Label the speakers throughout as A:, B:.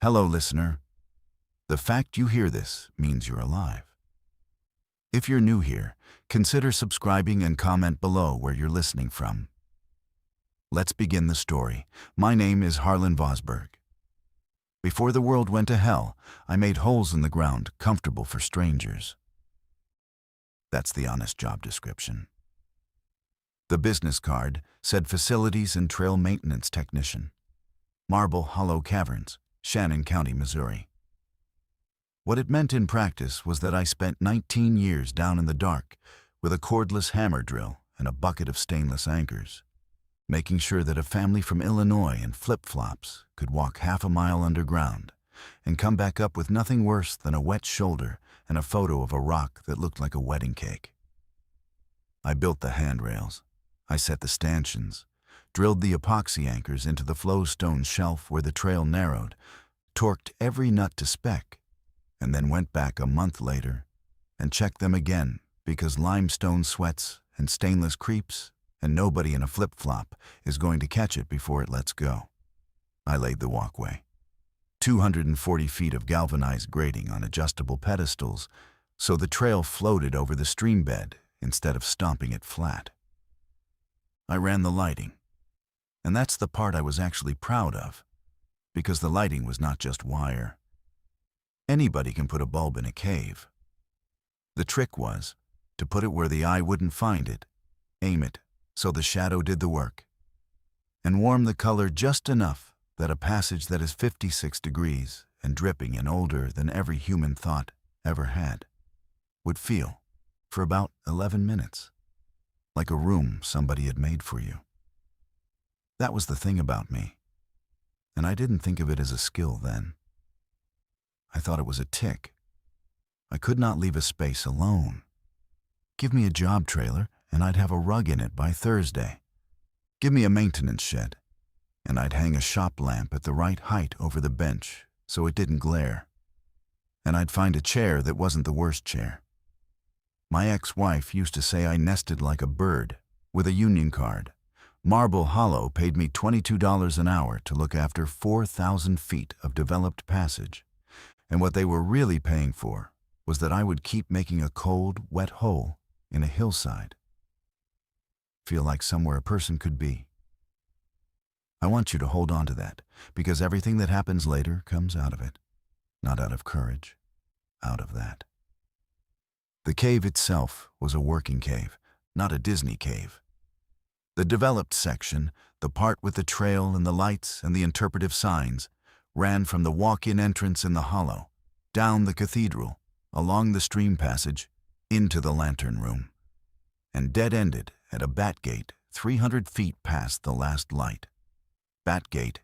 A: Hello, listener. The fact you hear this means you're alive. If you're new here, consider subscribing and comment below where you're listening from. Let's begin the story. My name is Harlan Vosberg. Before the world went to hell, I made holes in the ground comfortable for strangers. That's the honest job description. The business card said Facilities and Trail Maintenance Technician, Marble Hollow Caverns, Shannon County, Missouri. What it meant in practice was that I spent 19 years down in the dark with a cordless hammer drill and a bucket of stainless anchors, making sure that a family from Illinois in flip-flops could walk half a mile underground and come back up with nothing worse than a wet shoulder and a photo of a rock that looked like a wedding cake. I built the handrails. I set the stanchions, drilled the epoxy anchors into the flowstone shelf where the trail narrowed, torqued every nut to spec, and then went back a month later and checked them again because limestone sweats and stainless creeps and nobody in a flip-flop is going to catch it before it lets go. I laid the walkway, 240 feet of galvanized grating on adjustable pedestals, so the trail floated over the stream bed instead of stomping it flat. I ran the lighting, and that's the part I was actually proud of, because the lighting was not just wire. Anybody can put a bulb in a cave. The trick was to put it where the eye wouldn't find it, aim it so the shadow did the work, and warm the color just enough that a passage that is 56 degrees and dripping and older than every human thought ever had would feel, for about 11 minutes, like a room somebody had made for you. That was the thing about me, and I didn't think of it as a skill then. I thought it was a tick. I could not leave a space alone. Give me a job trailer, and I'd have a rug in it by Thursday. Give me a maintenance shed, and I'd hang a shop lamp at the right height over the bench so it didn't glare. And I'd find a chair that wasn't the worst chair. My ex-wife used to say I nested like a bird with a union card. Marble Hollow paid me $22 an hour to look after 4,000 feet of developed passage, and what they were really paying for was that I would keep making a cold, wet hole in a hillside feel like somewhere a person could be. I want you to hold on to that, because everything that happens later comes out of it, not out of courage, out of that. The cave itself was a working cave, not a Disney cave. The developed section, the part with the trail and the lights and the interpretive signs, ran from the walk-in entrance in the hollow, down the cathedral, along the stream passage, into the lantern room, and dead-ended at a bat gate 300 feet past the last light. Bat gate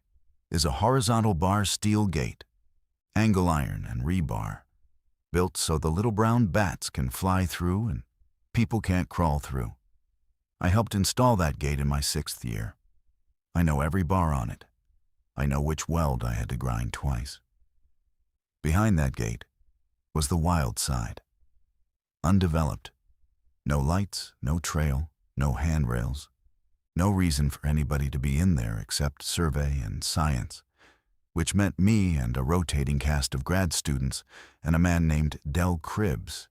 A: is a horizontal bar steel gate, angle iron and rebar, built so the little brown bats can fly through and people can't crawl through. I helped install that gate in my 6th year. I know every bar on it. I know which weld I had to grind twice. Behind that gate was the wild side, undeveloped. No lights, no trail, no handrails, no reason for anybody to be in there except survey and science, which meant me and a rotating cast of grad students and a man named Del Cribbs,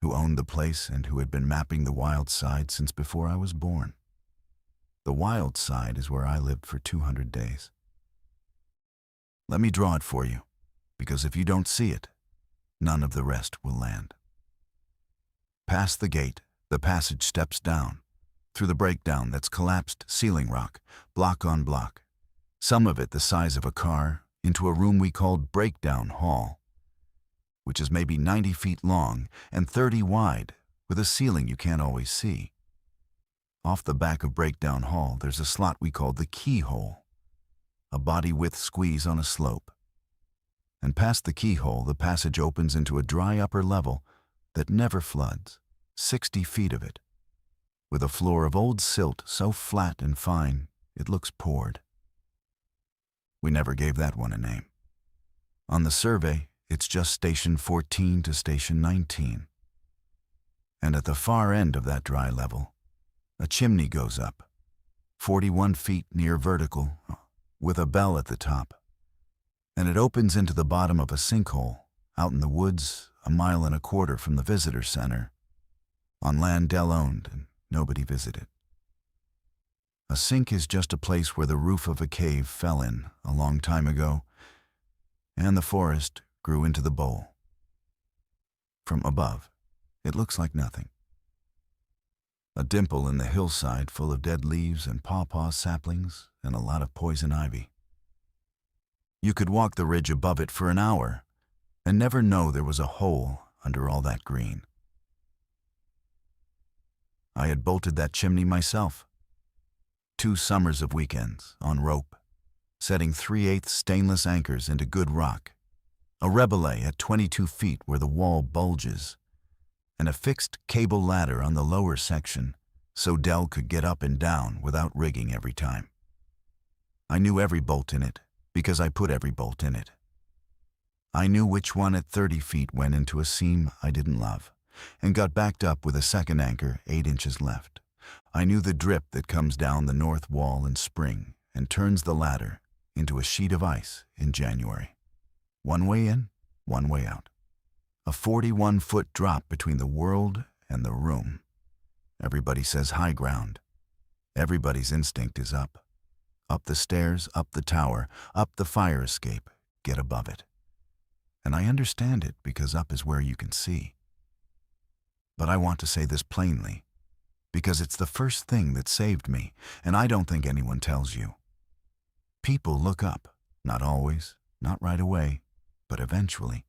A: who owned the place and who had been mapping the wild side since before I was born. The wild side is where I lived for 200 days. Let me draw it for you, because if you don't see it, none of the rest will land. Past the gate, the passage steps down, through the breakdown that's collapsed ceiling rock, block on block, some of it the size of a car, into a room we called Breakdown Hall, which is maybe 90 feet long and 30 wide, with a ceiling you can't always see. Off the back of Breakdown Hall, there's a slot we called the keyhole, a body-width squeeze on a slope. And past the keyhole, the passage opens into a dry upper level that never floods, 60 feet of it, with a floor of old silt so flat and fine it looks poured. We never gave that one a name. On the survey, it's just Station 14 to Station 19. And at the far end of that dry level, a chimney goes up, 41 feet near vertical, with a bell at the top. and it opens into the bottom of a sinkhole, out in the woods, 1.25 miles from the visitor center, on land Dell owned and nobody visited. A sink is just a place where the roof of a cave fell in a long time ago, and the forest grew into the bowl. From above, it looks like nothing. A dimple in the hillside full of dead leaves and pawpaw saplings and a lot of poison ivy. You could walk the ridge above it for an hour and never know there was a hole under all that green. I had bolted that chimney myself. 2 summers of weekends, on rope, setting 3/8 stainless anchors into good rock, a rebelay at 22 feet where the wall bulges, and a fixed cable ladder on the lower section so Dell could get up and down without rigging every time. I knew every bolt in it because I put every bolt in it. I knew which one at 30 feet went into a seam I didn't love and got backed up with a second anchor 8 inches left. I knew the drip that comes down the north wall in spring and turns the ladder into a sheet of ice in January. 1 way in, 1 way out. A 41-foot drop between the world and the room. Everybody says high ground. Everybody's instinct is up. Up the stairs, up the tower, up the fire escape, get above it. And I understand it because up is where you can see. But I want to say this plainly, because it's the first thing that saved me, and I don't think anyone tells you. People look up, not always, not right away, but eventually.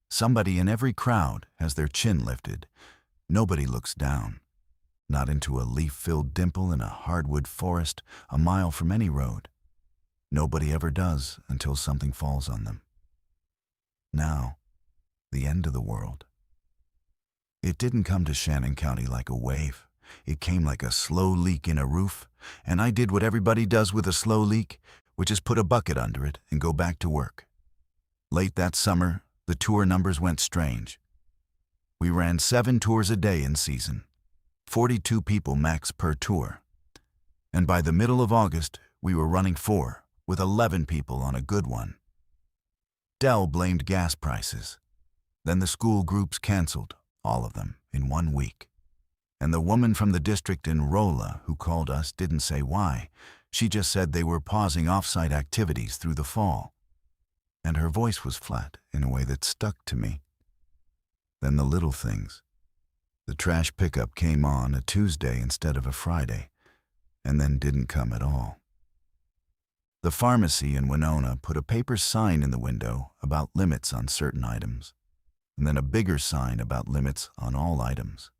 A: Somebody in every crowd has their chin lifted. Nobody looks down, not into a leaf-filled dimple in a hardwood forest 1 mile from any road. Nobody ever does until something falls on them. Now, the end of the world. It didn't come to Shannon County like a wave. It came like a slow leak in a roof, and I did what everybody does with a slow leak, which is put a bucket under it and go back to work. Late that summer, the tour numbers went strange. We ran 7 tours a day in season, 42 people max per tour. And by the middle of August, we were running 4, with 11 people on a good one. Dell blamed gas prices. Then the school groups canceled, all of them, in 1 week. And the woman from the district in Rolla who called us didn't say why. She just said they were pausing off-site activities through the fall. And her voice was flat in a way that stuck to me. Then the little things. The trash pickup came on a Tuesday instead of a Friday, and then didn't come at all. The pharmacy in Winona put a paper sign in the window about limits on certain items, and then a bigger sign about limits on all items.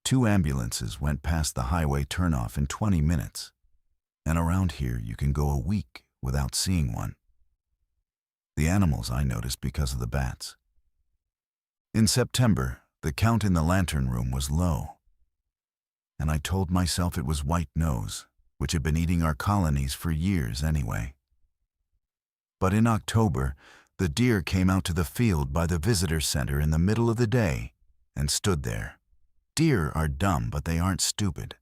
A: 2 ambulances went past the highway turnoff in 20 minutes, and around here you can go a week without seeing one. The animals I noticed because of the bats. In September, the count in the lantern room was low, and I told myself it was white nose, which had been eating our colonies for years anyway. But in October, the deer came out to the field by the visitor center in the middle of the day and stood there. Deer are dumb, but they aren't stupid,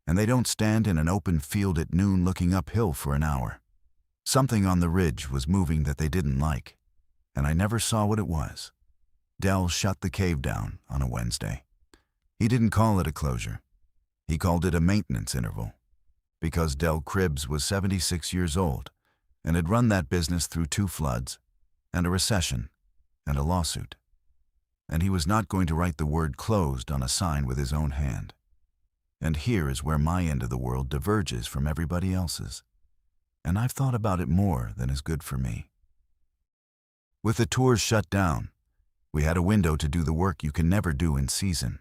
A: and they don't stand in an open field at noon looking uphill for an hour. Something on the ridge was moving that they didn't like, and I never saw what it was. Dell shut the cave down on a Wednesday. He didn't call it a closure. He called it a maintenance interval, because Dell Cribbs was 76 years old and had run that business through 2 floods and a recession and a lawsuit. And he was not going to write the word closed on a sign with his own hand. And here is where my end of the world diverges from everybody else's. And I've thought about it more than is good for me. With the tours shut down, we had a window to do the work you can never do in season.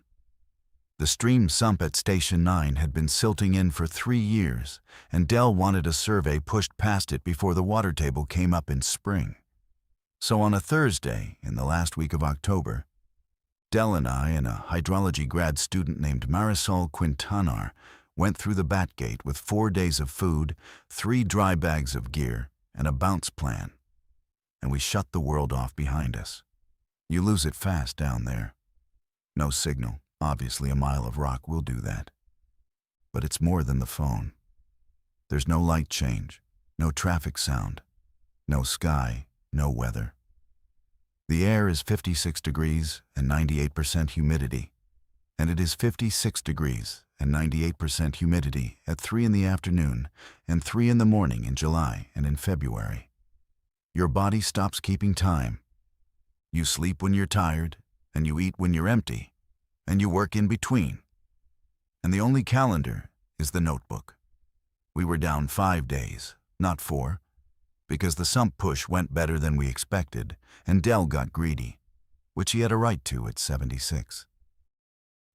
A: The stream sump at Station 9 had been silting in for 3 years, and Dell wanted a survey pushed past it before the water table came up in spring. So on a Thursday, in the last week of October, Dell and I and a hydrology grad student named Marisol Quintanar went through the bat gate with 4 days of food, 3 dry bags of gear, and a bounce plan. And we shut the world off behind us. You lose it fast down there. No signal. Obviously, a mile of rock will do that. But it's more than the phone. There's no light change, no traffic sound, No sky, no weather. The air is 56 degrees and 98% humidity, and it is 56 degrees and 98% humidity at 3 in the afternoon and 3 in the morning in July and in February. Your body stops keeping time. You sleep when you're tired, and you eat when you're empty, and you work in between. And the only calendar is the notebook. We were down 5 days, not 4, because the sump push went better than we expected, and Dell got greedy, which he had a right to at 76.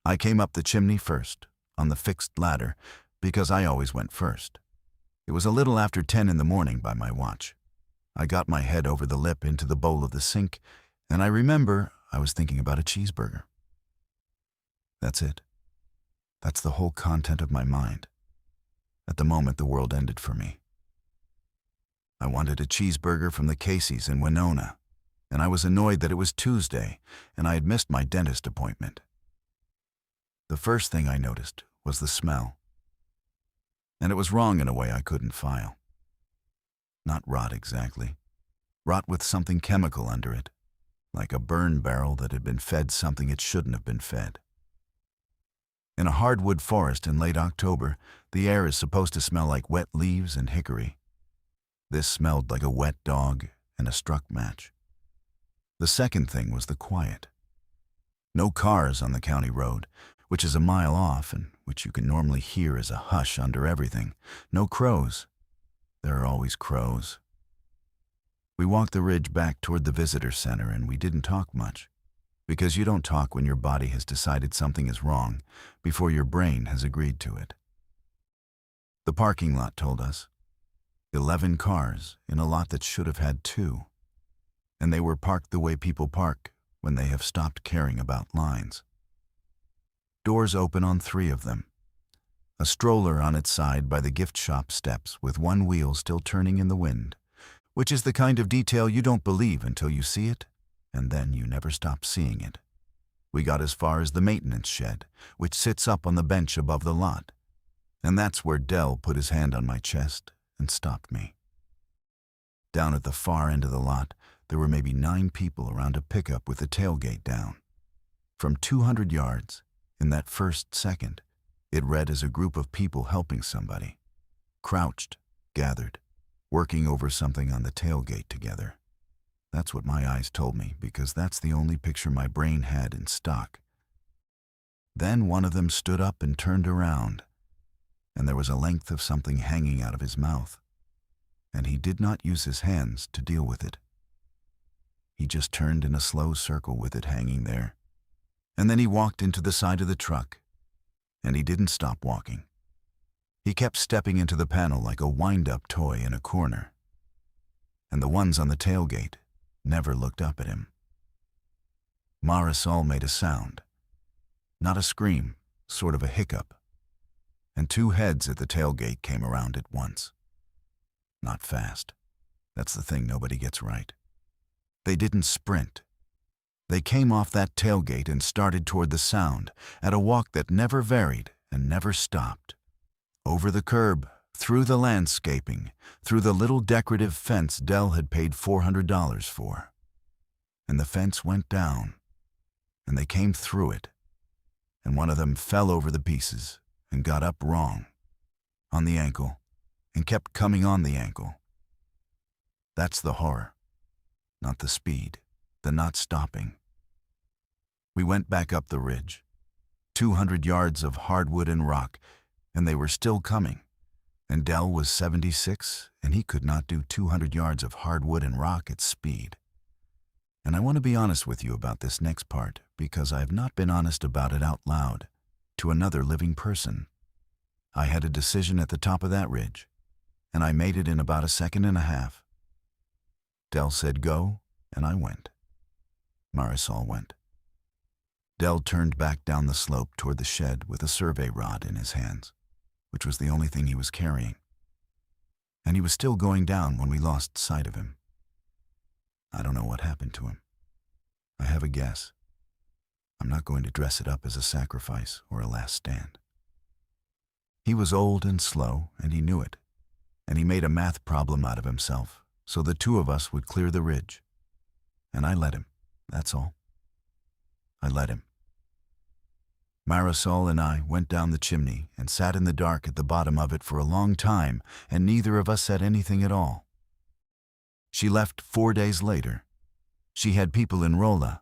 A: I came up the chimney first, on the fixed ladder, because I always went first. It was a little after 10 in the morning by my watch. I got my head over the lip into the bowl of the sink, and I remember I was thinking about a cheeseburger. That's it. That's the whole content of my mind. At the moment, the world ended for me. I wanted a cheeseburger from the Casey's in Winona, and I was annoyed that it was Tuesday, and I had missed my dentist appointment. The first thing I noticed was the smell. And it was wrong in a way I couldn't file. Not rot exactly. Rot with something chemical under it, like a burn barrel that had been fed something it shouldn't have been fed. In a hardwood forest in late October, the air is supposed to smell like wet leaves and hickory. This smelled like a wet dog and a struck match. The second thing was the quiet. No cars on the county road, which is a mile off and which you can normally hear as a hush under everything. No crows. There are always crows. We walked the ridge back toward the visitor center, and we didn't talk much, because you don't talk when your body has decided something is wrong before your brain has agreed to it. The parking lot told us 11 cars in a lot that should have had 2, and they were parked the way people park when they have stopped caring about lines. Doors open on 3 of them. A stroller on its side by the gift shop steps with one wheel still turning in the wind, which is the kind of detail you don't believe until you see it, and then you never stop seeing it. We got as far as the maintenance shed, which sits up on the bench above the lot, and that's where Dell put his hand on my chest and stopped me. Down at the far end of the lot, there were maybe 9 people around a pickup with the tailgate down. From 200 yards, in that first second, it read as a group of people helping somebody, crouched, gathered, working over something on the tailgate together. That's what my eyes told me, because that's the only picture my brain had in stock. Then one of them stood up and turned around, and there was a length of something hanging out of his mouth, and he did not use his hands to deal with it. He just turned in a slow circle with it hanging there, and then he walked into the side of the truck, and he didn't stop walking. He kept stepping into the panel like a wind-up toy in a corner, and the ones on the tailgate never looked up at him. Marisol made a sound, not a scream, sort of a hiccup, and 2 heads at the tailgate came around at once. Not fast. That's the thing nobody gets right. They didn't sprint. They came off that tailgate and started toward the sound at a walk that never varied and never stopped. Over the curb, through the landscaping, through the little decorative fence Dell had paid $400 for. And the fence went down, and they came through it, and one of them fell over the pieces and got up wrong, on the ankle, and kept coming on the ankle. That's the horror, not the speed, the not stopping. We went back up the ridge, 200 yards of hardwood and rock, and they were still coming. And Dell was 76, and he could not do 200 yards of hardwood and rock at speed. And I want to be honest with you about this next part, because I have not been honest about it out loud to another living person. I had a decision at the top of that ridge, and I made it in about a second and a half. Dell said go, and I went. Marisol went. Dell turned back down the slope toward the shed with a survey rod in his hands, which was the only thing he was carrying. And he was still going down when we lost sight of him. I don't know what happened to him. I have a guess. I'm not going to dress it up as a sacrifice or a last stand. He was old and slow, and he knew it, and he made a math problem out of himself, so the two of us would clear the ridge. And I let him, that's all. I let him. Marisol and I went down the chimney and sat in the dark at the bottom of it for a long time, and neither of us said anything at all. She left 4 days later. She had people in Rolla,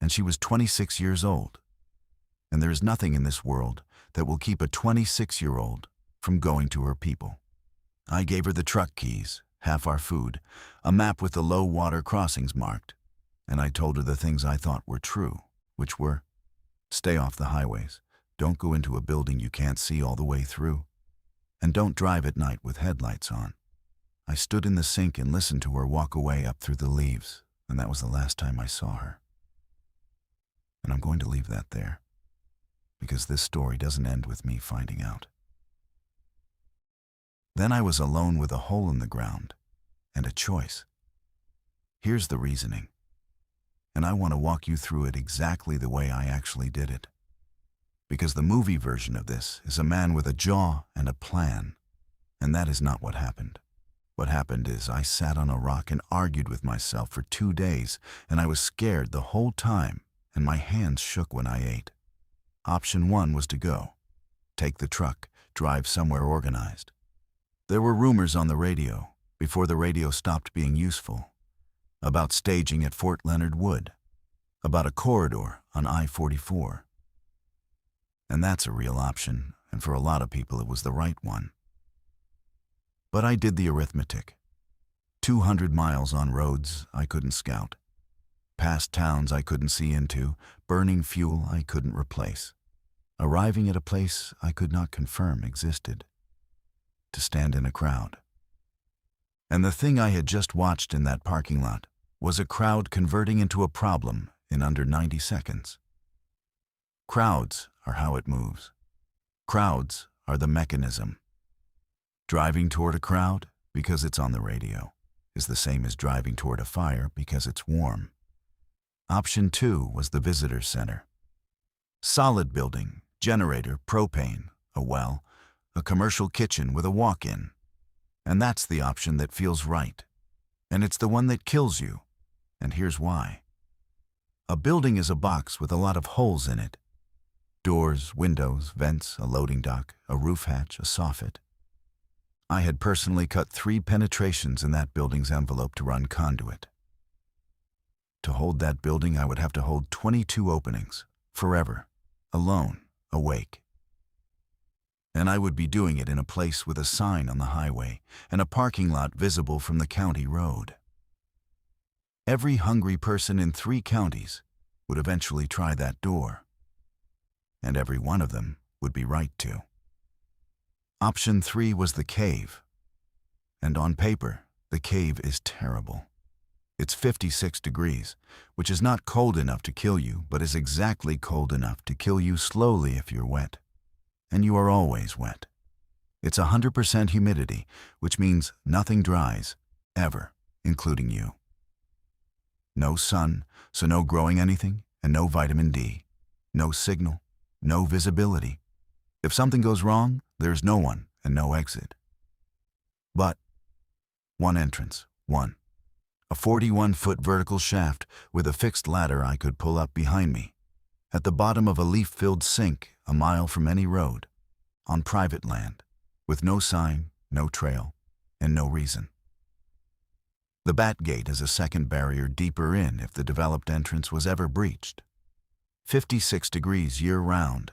A: and she was 26 years old. And there is nothing in this world that will keep a 26-year-old from going to her people. I gave her the truck keys, half our food, a map with the low water crossings marked, and I told her the things I thought were true, which were, stay off the highways, don't go into a building you can't see all the way through, and don't drive at night with headlights on. I stood in the sink and listened to her walk away up through the leaves, and that was the last time I saw her. And I'm going to leave that there, because this story doesn't end with me finding out. Then I was alone with a hole in the ground and a choice. Here's the reasoning, and I want to walk you through it exactly the way I actually did it. Because the movie version of this is a man with a jaw and a plan, and that is not what happened. What happened is I sat on a rock and argued with myself for 2 days, and I was scared the whole time, and my hands shook when I ate. Option 1 was to go. Take the truck, drive somewhere organized. There were rumors on the radio, before the radio stopped being useful, about staging at Fort Leonard Wood, about a corridor on I-44. And that's a real option, and for a lot of people it was the right one. But I did the arithmetic. 200 miles on roads I couldn't scout. Past towns I couldn't see into, burning fuel I couldn't replace. Arriving at a place I could not confirm existed. To stand in a crowd. And the thing I had just watched in that parking lot was a crowd converting into a problem in under 90 seconds. Crowds are how it moves. Crowds are the mechanism. Driving toward a crowd because it's on the radio is the same as driving toward a fire because it's warm. Option 2 was the visitor center. Solid building, generator, propane, a well, a commercial kitchen with a walk-in. And that's the option that feels right. And it's the one that kills you. And here's why. A building is a box with a lot of holes in it. Doors, windows, vents, a loading dock, a roof hatch, a soffit. I had personally cut 3 penetrations in that building's envelope to run conduit. To hold that building, I would have to hold 22 openings, forever, alone, awake. And I would be doing it in a place with a sign on the highway and a parking lot visible from the county road. Every hungry person in 3 counties would eventually try that door. And every one of them would be right to. Option 3 was the cave. And on paper, the cave is terrible. It's 56 degrees, which is not cold enough to kill you, but is exactly cold enough to kill you slowly if you're wet. And you are always wet. It's 100% humidity, which means nothing dries, ever, including you. No sun, so no growing anything, and no vitamin D. No signal, no visibility. If something goes wrong, there's no one and no exit. But one entrance, one. A 41-foot vertical shaft with a fixed ladder I could pull up behind me. At the bottom of a leaf-filled sink, a mile from any road. On private land, with no sign, no trail, and no reason. The Bat Gate is a second barrier deeper in if the developed entrance was ever breached. 56 degrees year-round,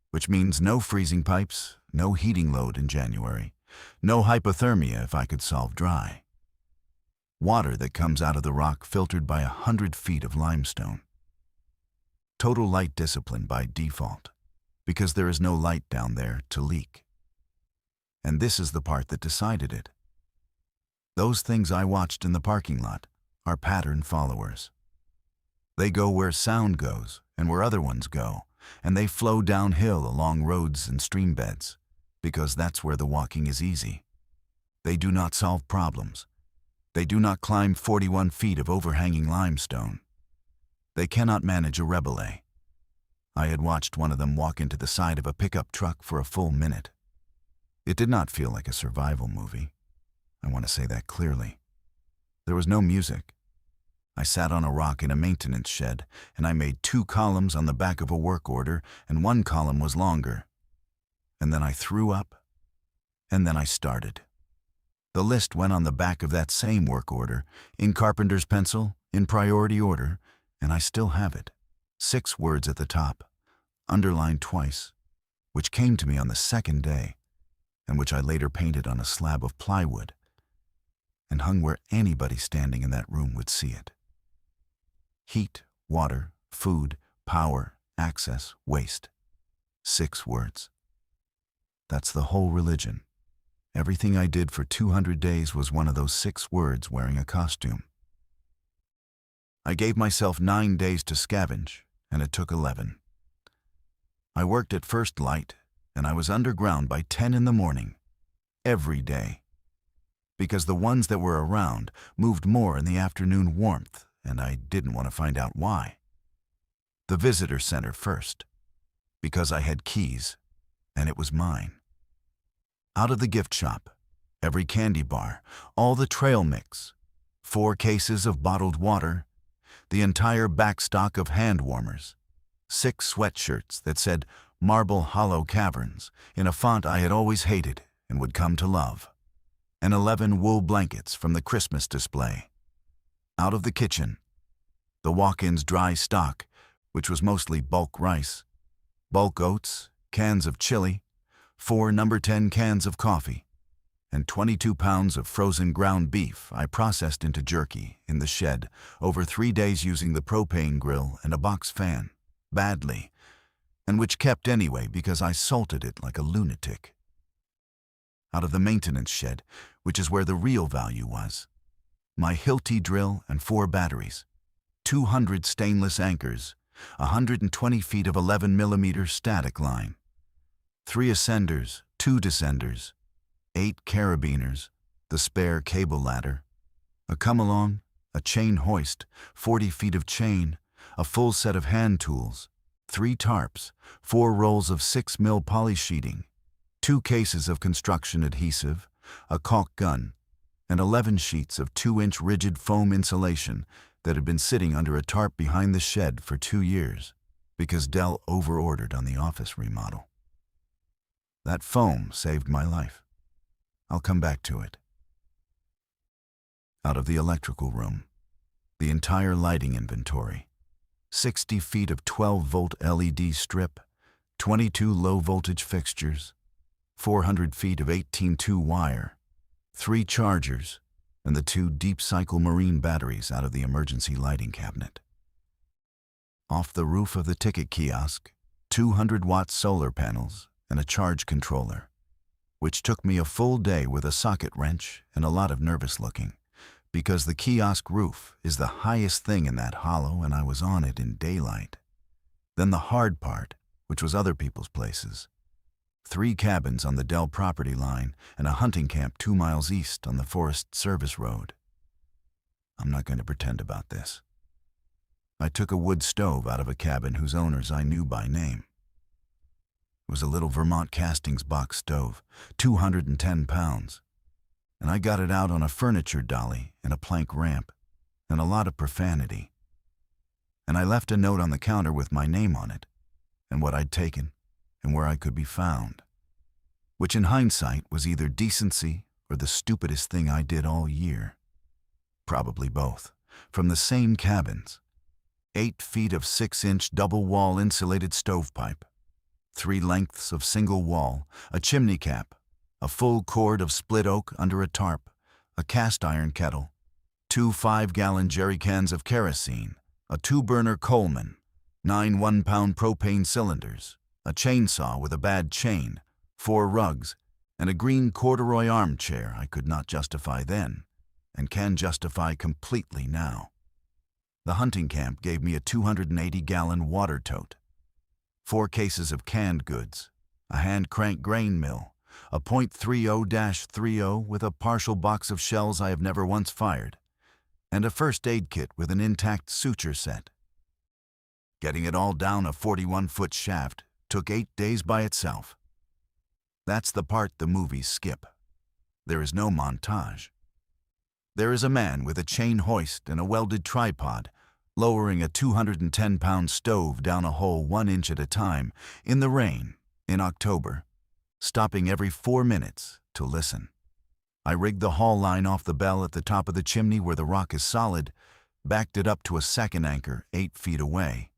A: which means no freezing pipes, no heating load in January, no hypothermia if I could solve dry. Water that comes out of the rock filtered by 100 feet of limestone. Total light discipline by default, because there is no light down there to leak. And this is the part that decided it. Those things I watched in the parking lot are pattern followers. They go where sound goes and where other ones go, and they flow downhill along roads and stream beds, because that's where the walking is easy. They do not solve problems. They do not climb 41 feet of overhanging limestone. They cannot manage a rebelé. I had watched one of them walk into the side of a pickup truck for a full minute. It did not feel like a survival movie. I want to say that clearly. There was no music. I sat on a rock in a maintenance shed, and I made 2 columns on the back of a work order, and 1 column was longer. And then I threw up, and then I started. The list went on the back of that same work order, in carpenter's pencil, in priority order, and I still have it. 6 words at the top, underlined twice, which came to me on the 2nd day, and which I later painted on a slab of plywood, and hung where anybody standing in that room would see it. Heat, water, food, power, access, waste. 6 words. That's the whole religion. Everything I did for 200 days was one of those 6 words wearing a costume. I gave myself 9 days to scavenge, and it took 11. I worked at first light, and I was underground by 10 in the morning, every day, because the ones that were around moved more in the afternoon warmth, and I didn't want to find out why. The visitor center first, because I had keys, and it was mine. Out of the gift shop, every candy bar, all the trail mix, 4 cases of bottled water, the entire back stock of hand warmers, 6 sweatshirts that said Marble Hollow Caverns in a font I had always hated and would come to love, and 11 wool blankets from the Christmas display. Out of the kitchen, the walk-in's dry stock, which was mostly bulk rice, bulk oats, cans of chili, 4 number 10 cans of coffee, and 22 pounds of frozen ground beef I processed into jerky in the shed over 3 days using the propane grill and a box fan, badly, and which kept anyway because I salted it like a lunatic. Out of the maintenance shed, which is where the real value was, my Hilti drill and 4 batteries, 200 stainless anchors, 120 feet of 11mm static line, 3 ascenders, 2 descenders, 8 carabiners, the spare cable ladder, a come-along, a chain hoist, 40 feet of chain, a full set of hand tools, 3 tarps, 4 rolls of 6mm poly sheeting, 2 cases of construction adhesive, a caulk gun, and 11 sheets of 2-inch rigid foam insulation that had been sitting under a tarp behind the shed for 2 years because Dell over-ordered on the office remodel. That foam saved my life. I'll come back to it. Out of the electrical room, the entire lighting inventory, 60 feet of 12-volt LED strip, 22 low-voltage fixtures, 400 feet of 18-2 wire, 3 chargers, and the 2 deep-cycle marine batteries out of the emergency lighting cabinet. Off the roof of the ticket kiosk, 200-watt solar panels and a charge controller, which took me a full day with a socket wrench and a lot of nervous looking, because the kiosk roof is the highest thing in that hollow and I was on it in daylight. Then the hard part, which was other people's places. 3 cabins on the Dell property line and a hunting camp 2 miles east on the Forest Service Road. I'm not going to pretend about this. I took a wood stove out of a cabin whose owners I knew by name. It was a little Vermont Castings box stove, 210 pounds, and I got it out on a furniture dolly and a plank ramp, and a lot of profanity. And I left a note on the counter with my name on it, and what I'd taken, and where I could be found, which in hindsight was either decency or the stupidest thing I did all year. Probably both, from the same cabins. 8 feet of 6-inch double-wall insulated stovepipe, 3 lengths of single wall, a chimney cap, a full cord of split oak under a tarp, a cast iron kettle, 2 5-gallon jerry cans of kerosene, a 2-burner Coleman, 9 1-pound propane cylinders, a chainsaw with a bad chain, 4 rugs, and a green corduroy armchair I could not justify then, and can justify completely now. The hunting camp gave me a 280-gallon water tote, 4 cases of canned goods, a hand-crank grain mill, a .30-30 with a partial box of shells I have never once fired, and a first aid kit with an intact suture set. Getting it all down a 41-foot shaft took 8 days by itself. That's the part the movies skip. There is no montage. There is a man with a chain hoist and a welded tripod, lowering a 210-pound stove down a hole 1 inch at a time, in the rain, in October, stopping every 4 minutes to listen. I rigged the haul line off the bell at the top of the chimney where the rock is solid, backed it up to a second anchor 8 feet away,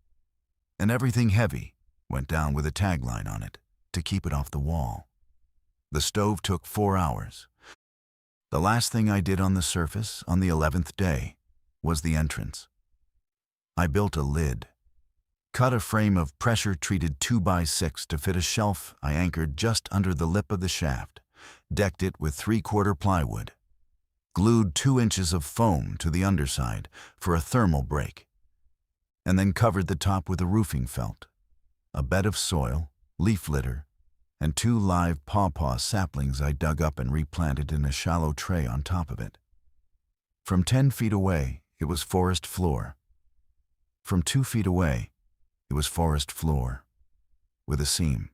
A: and everything heavy went down with a tagline on it to keep it off the wall. The stove took 4 hours. The last thing I did on the surface on the 11th day was the entrance. I built a lid, cut a frame of pressure-treated 2x6 to fit a shelf I anchored just under the lip of the shaft, decked it with 3/4 plywood, glued 2 inches of foam to the underside for a thermal break, and then covered the top with a roofing felt, a bed of soil, leaf litter, and 2 live pawpaw saplings I dug up and replanted in a shallow tray on top of it. From 10 feet away, it was forest floor. From 2 feet away, it was forest floor, with a seam.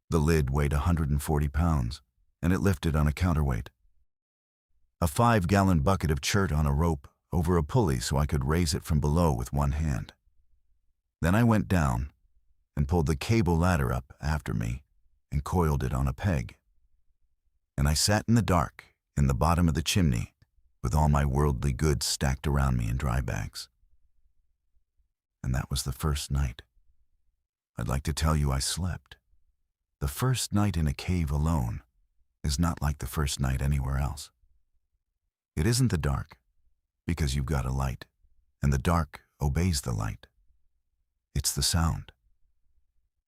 A: The lid weighed 140 pounds, and it lifted on a counterweight. A 5-gallon bucket of chert on a rope over a pulley so I could raise it from below with one hand. Then I went down and pulled the cable ladder up after me and coiled it on a peg. And I sat in the dark in the bottom of the chimney with all my worldly goods stacked around me in dry bags. And that was the first night. I'd like to tell you I slept. The first night in a cave alone is not like the first night anywhere else. It isn't the dark, because you've got a light, and the dark obeys the light. It's the sound.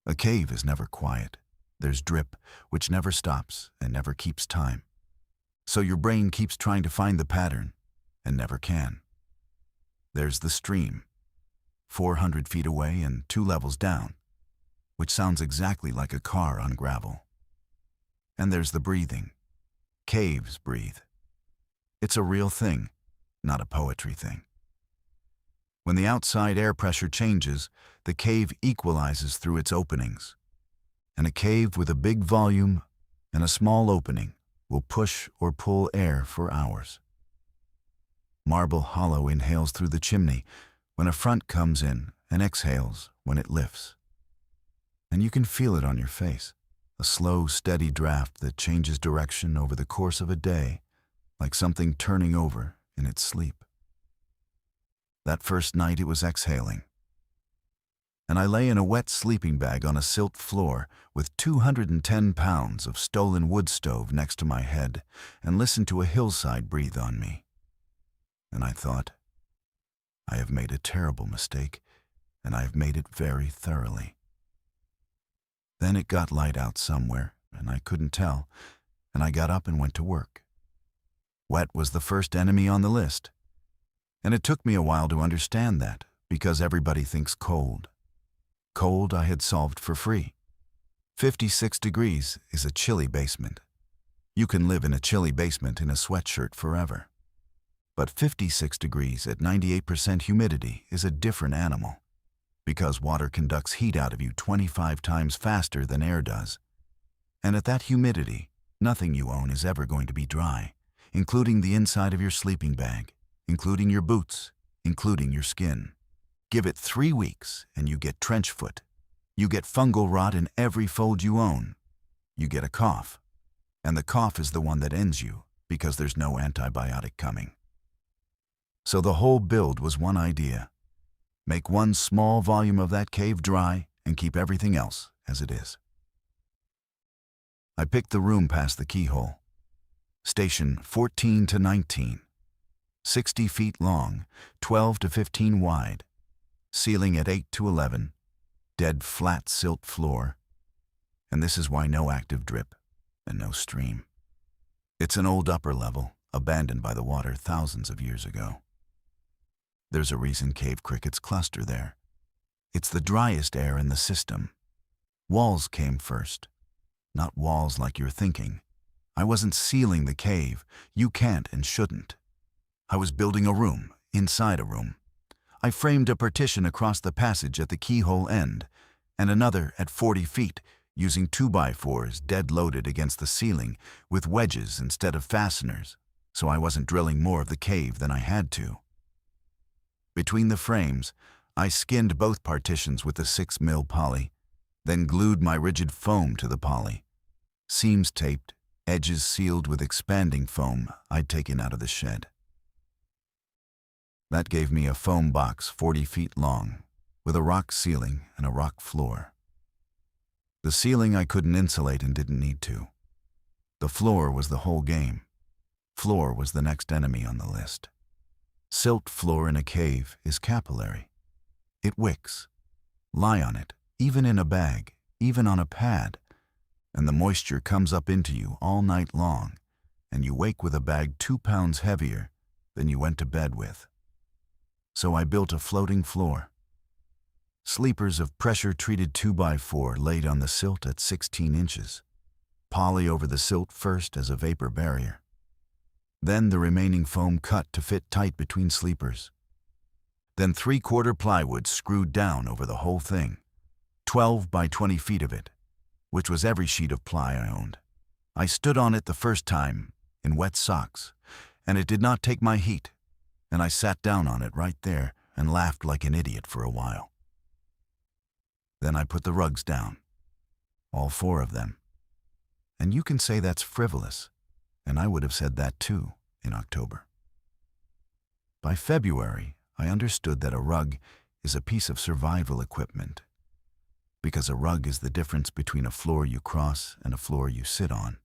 A: A cave is never quiet. There's drip, which never stops and never keeps time. So your brain keeps trying to find the pattern, and never can. There's the stream, 400 feet away and 2 levels down, which sounds exactly like a car on gravel. And there's the breathing. Caves breathe. It's a real thing, not a poetry thing. When the outside air pressure changes, the cave equalizes through its openings. And a cave with a big volume and a small opening will push or pull air for hours. Marble Hollow inhales through the chimney when a front comes in and exhales when it lifts. And you can feel it on your face, a slow, steady draft that changes direction over the course of a day, like something turning over in its sleep. That first night it was exhaling. And I lay in a wet sleeping bag on a silt floor with 210 pounds of stolen wood stove next to my head and listened to a hillside breathe on me. And I thought, I have made a terrible mistake, and I have made it very thoroughly. Then it got light out somewhere, and I couldn't tell, and I got up and went to work. Wet was the first enemy on the list. And it took me a while to understand that, because everybody thinks cold. Cold I had solved for free. 56 degrees is a chilly basement. You can live in a chilly basement in a sweatshirt forever. But 56 degrees at 98% humidity is a different animal, because water conducts heat out of you 25 times faster than air does. And at that humidity, nothing you own is ever going to be dry, including the inside of your sleeping bag, including your boots, including your skin. Give it 3 weeks and you get trench foot. You get fungal rot in every fold you own. You get a cough. And the cough is the one that ends you because there's no antibiotic coming. So the whole build was one idea. Make one small volume of that cave dry and keep everything else as it is. I picked the room past the keyhole. Station 14 to 19. 60 feet long, 12 to 15 wide. Ceiling at 8 to 11. Dead flat silt floor. And this is why no active drip and no stream. It's an old upper level, abandoned by the water thousands of years ago. There's a reason cave crickets cluster there. It's the driest air in the system. Walls came first. Not walls like you're thinking. I wasn't sealing the cave. You can't and shouldn't. I was building a room inside a room. I framed a partition across the passage at the keyhole end, and another at 40 feet, using 2x4s dead-loaded against the ceiling with wedges instead of fasteners, so I wasn't drilling more of the cave than I had to. Between the frames, I skinned both partitions with the 6mm poly, then glued my rigid foam to the poly. Seams taped, edges sealed with expanding foam I'd taken out of the shed. That gave me a foam box 40 feet long, with a rock ceiling and a rock floor. The ceiling I couldn't insulate and didn't need to. The floor was the whole game. Floor was the next enemy on the list. Silt floor in a cave is capillary. It wicks. Lie on it, even in a bag, even on a pad, and the moisture comes up into you all night long, and you wake with a bag 2 pounds heavier than you went to bed with. So I built a floating floor. Sleepers of pressure-treated 2x4 laid on the silt at 16 inches. Poly over the silt first as a vapor barrier. Then the remaining foam cut to fit tight between sleepers. Then 3/4 plywood screwed down over the whole thing, 12 by 20 feet of it, which was every sheet of ply I owned. I stood on it the first time, in wet socks, and it did not take my heat, and I sat down on it right there and laughed like an idiot for a while. Then I put the rugs down, all 4 of them. And you can say that's frivolous, and I would have said that too in October. By February, I understood that a rug is a piece of survival equipment, because a rug is the difference between a floor you cross and a floor you sit on.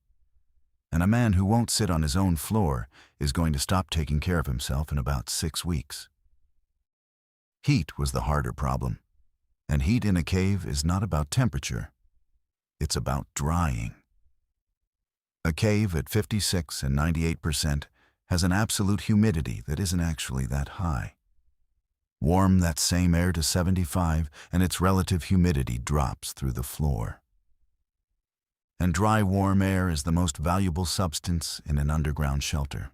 A: And a man who won't sit on his own floor is going to stop taking care of himself in about 6 weeks. Heat was the harder problem, and heat in a cave is not about temperature. It's about drying. A cave at 56 and 98% has an absolute humidity that isn't actually that high. Warm that same air to 75 and its relative humidity drops through the floor. And dry, warm air is the most valuable substance in an underground shelter.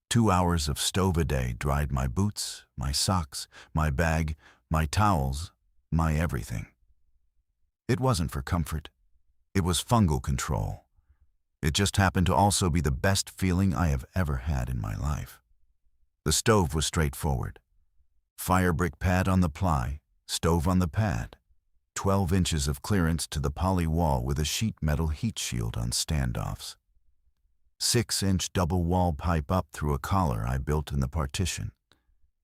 A: 2 hours of stove a day dried my boots, my socks, my bag, my towels, my everything. It wasn't for comfort. It was fungal control. It just happened to also be the best feeling I have ever had in my life. The stove was straightforward. Fire brick pad on the ply, stove on the pad. 12 inches of clearance to the poly wall with a sheet metal heat shield on standoffs. 6-inch double wall pipe up through a collar I built in the partition.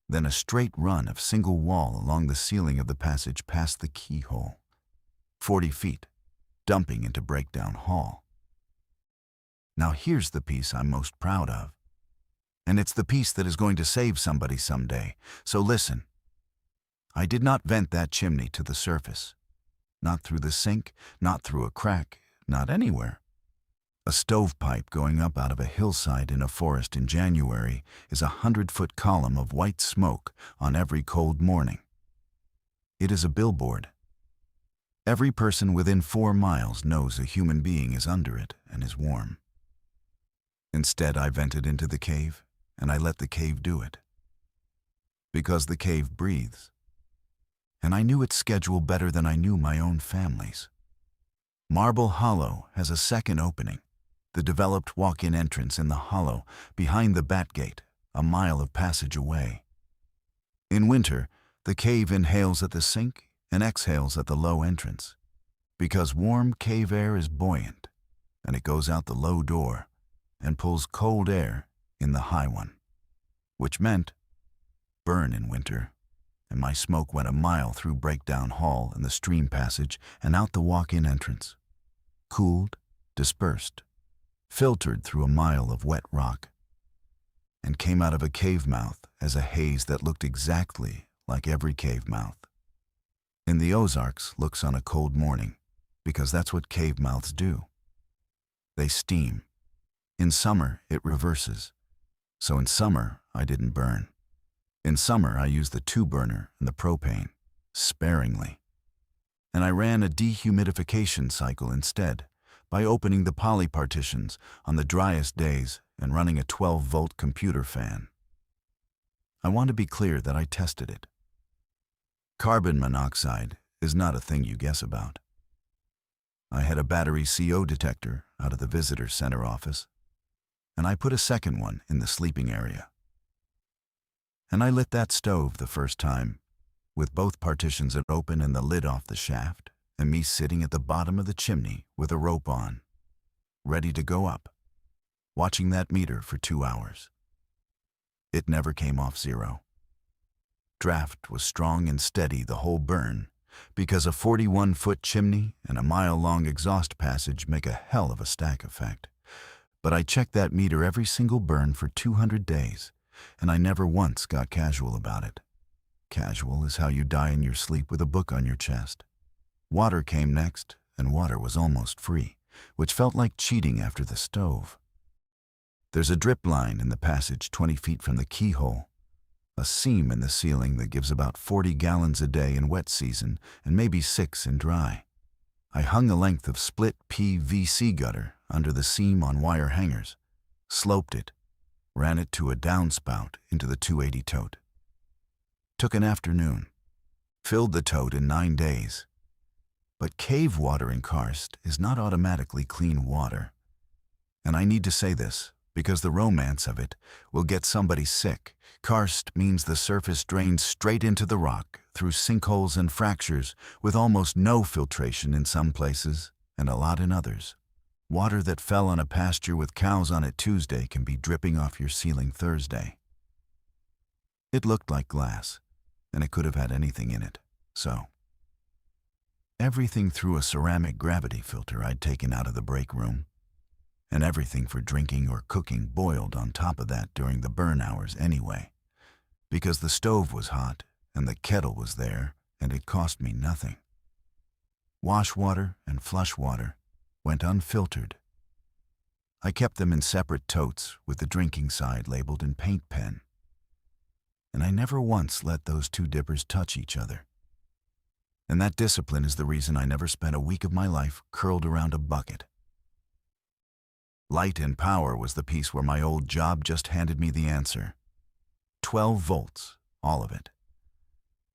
A: Then a straight run of single wall along the ceiling of the passage past the keyhole. 40 feet, dumping into breakdown hall. Now here's the piece I'm most proud of. And it's the piece that is going to save somebody someday, so listen. I did not vent that chimney to the surface. Not through the sink, not through a crack, not anywhere. A stovepipe going up out of a hillside in a forest in January is a 100-foot column of white smoke on every cold morning. It is a billboard. Every person within 4 miles knows a human being is under it and is warm. Instead, I vented into the cave, and I let the cave do it. Because the cave breathes. And I knew its schedule better than I knew my own family's. Marble Hollow has a second opening, the developed walk-in entrance in the hollow behind the Bat Gate, a mile of passage away. In winter, the cave inhales at the sink and exhales at the low entrance, because warm cave air is buoyant, and it goes out the low door and pulls cold air in the high one, which meant burn in winter. And my smoke went a mile through breakdown hall and the stream passage and out the walk-in entrance. Cooled, dispersed, filtered through a mile of wet rock, and came out of a cave mouth as a haze that looked exactly like every cave mouth. In the Ozarks looks on a cold morning, because that's what cave mouths do. They steam. In summer, it reverses. So in summer, I didn't burn. In summer, I used the 2-burner and the propane, sparingly. And I ran a dehumidification cycle instead, by opening the poly partitions on the driest days and running a 12-volt computer fan. I want to be clear that I tested it. Carbon monoxide is not a thing you guess about. I had a battery CO detector out of the visitor center office, and I put a second one in the sleeping area. And I lit that stove the first time, with both partitions open and the lid off the shaft, and me sitting at the bottom of the chimney with a rope on, ready to go up, watching that meter for 2 hours. It never came off zero. Draft was strong and steady the whole burn, because a 41-foot chimney and a mile-long exhaust passage make a hell of a stack effect. But I checked that meter every single burn for 200 days, and I never once got casual about it. Casual is how you die in your sleep with a book on your chest. Water came next, and water was almost free, which felt like cheating after the stove. There's a drip line in the passage 20 feet from the keyhole, a seam in the ceiling that gives about 40 gallons a day in wet season and maybe 6 in dry. I hung a length of split PVC gutter under the seam on wire hangers, sloped it, ran it to a downspout into the 280 tote. Took an afternoon, filled the tote in 9 days. But cave water in karst is not automatically clean water. And I need to say this, because the romance of it will get somebody sick. Karst means the surface drains straight into the rock through sinkholes and fractures with almost no filtration in some places and a lot in others. Water that fell on a pasture with cows on it Tuesday can be dripping off your ceiling Thursday. It looked like glass, and it could have had anything in it, so. Everything through a ceramic gravity filter I'd taken out of the break room, and everything for drinking or cooking boiled on top of that during the burn hours anyway, because the stove was hot and the kettle was there and it cost me nothing. Wash water and flush water went unfiltered. I kept them in separate totes with the drinking side labeled in paint pen, and I never once let those two dippers touch each other. And that discipline is the reason I never spent a week of my life curled around a bucket. Light and power was the piece where my old job just handed me the answer. 12 volts, all of it.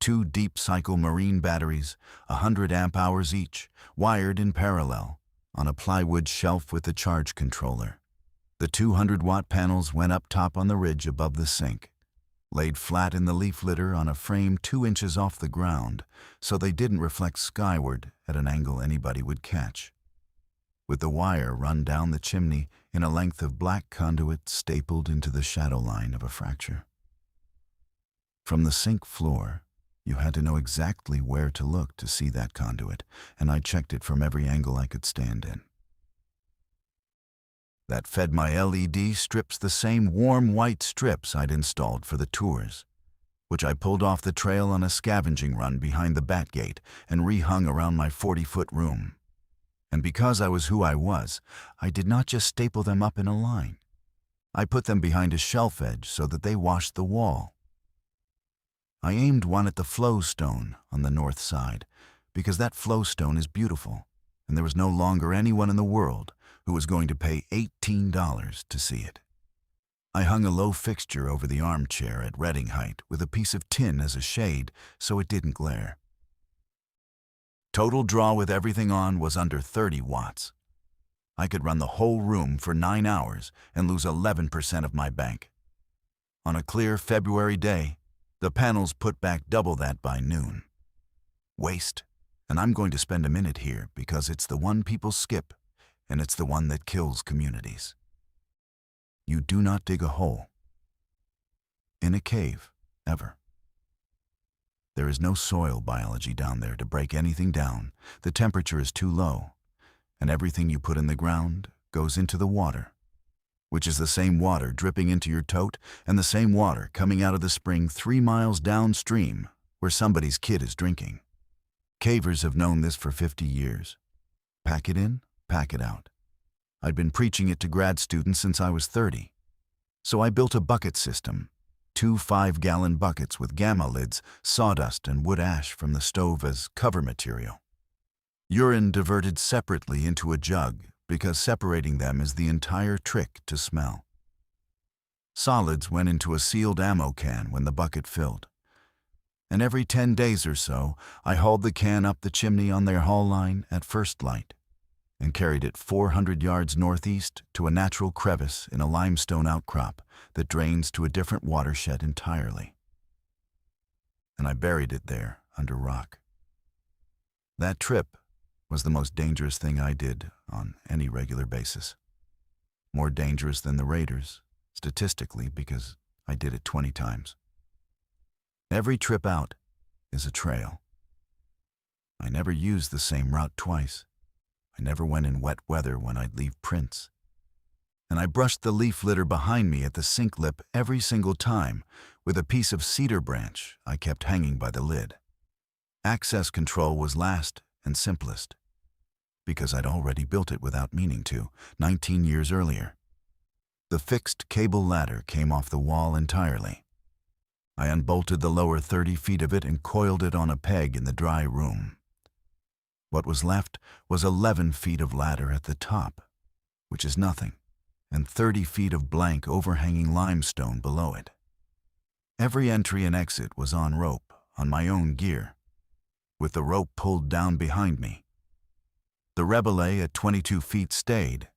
A: 2 deep cycle marine batteries, 100 amp hours each, wired in parallel, on a plywood shelf with the charge controller. The 200-watt panels went up top on the ridge above the sink, laid flat in the leaf litter on a frame 2 inches off the ground, so they didn't reflect skyward at an angle anybody would catch, with the wire run down the chimney in a length of black conduit stapled into the shadow line of a fracture. From the sink floor, you had to know exactly where to look to see that conduit, and I checked it from every angle I could stand in. That fed my LED strips the same warm white strips I'd installed for the tours, which I pulled off the trail on a scavenging run behind the bat gate and rehung around my 40-foot room. And because I was who I was, I did not just staple them up in a line. I put them behind a shelf edge so that they washed the wall. I aimed one at the flow stone on the north side, because that flow stone is beautiful, and there was no longer anyone in the world who was going to pay $18 to see it. I hung a low fixture over the armchair at redding height with a piece of tin as a shade so it didn't glare. Total draw with everything on was under 30 watts. I could run the whole room for 9 hours and lose 11% of my bank. On a clear February day, the panels put back double that by noon. Waste, and I'm going to spend a minute here because it's the one people skip, and it's the one that kills communities. You do not dig a hole in a cave, ever. There is no soil biology down there to break anything down. The temperature is too low, and everything you put in the ground goes into the water, which is the same water dripping into your tote and the same water coming out of the spring 3 miles downstream where somebody's kid is drinking. Cavers have known this for 50 years. Pack it in, pack it out. I'd been preaching it to grad students since I was 30. So I built a bucket system. 2 5-gallon buckets with gamma lids, sawdust, and wood ash from the stove as cover material. Urine diverted separately into a jug because separating them is the entire trick to smell. Solids went into a sealed ammo can when the bucket filled. And every 10 days or so, I hauled the can up the chimney on their haul line at first light. and carried it 400 yards northeast to a natural crevice in a limestone outcrop that drains to a different watershed entirely. And I buried it there under rock. That trip was the most dangerous thing I did on any regular basis. More dangerous than the Raiders, statistically, because I did it 20 times. Every trip out is a trail. I never used the same route twice. I never went in wet weather when I'd leave prints. And I brushed the leaf litter behind me at the sink lip every single time with a piece of cedar branch I kept hanging by the lid. Access control was last and simplest, because I'd already built it without meaning to, 19 years earlier. The fixed cable ladder came off the wall entirely. I unbolted the lower 30 feet of it and coiled it on a peg in the dry room. What was left was 11 feet of ladder at the top, which is nothing, and 30 feet of blank overhanging limestone below it. Every entry and exit was on rope, on my own gear, with the rope pulled down behind me. The Rebelay at 22 feet stayed,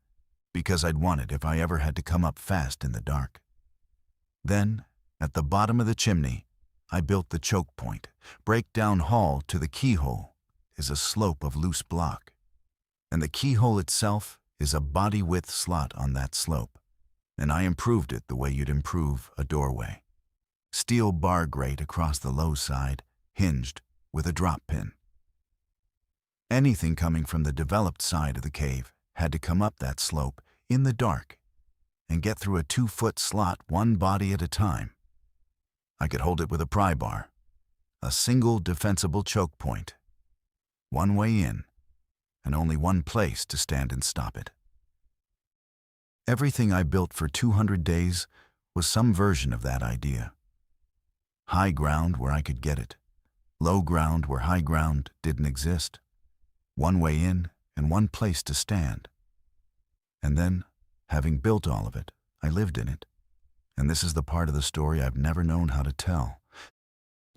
A: because I'd want it if I ever had to come up fast in the dark. Then, at the bottom of the chimney, I built the choke point. Breakdown hall to the keyhole is a slope of loose block, and the keyhole itself is a body-width slot on that slope, and I improved it the way you'd improve a doorway. Steel bar grate across the low side, hinged with a drop pin. Anything coming from the developed side of the cave had to come up that slope in the dark and get through a 2-foot slot one body at a time. I could hold it with a pry bar, a single defensible choke point, one way in, and only one place to stand and stop it. Everything I built for 200 days was some version of that idea. High ground where I could get it, low ground where high ground didn't exist, one way in and one place to stand. And then, having built all of it, I lived in it. And this is the part of the story I've never known how to tell.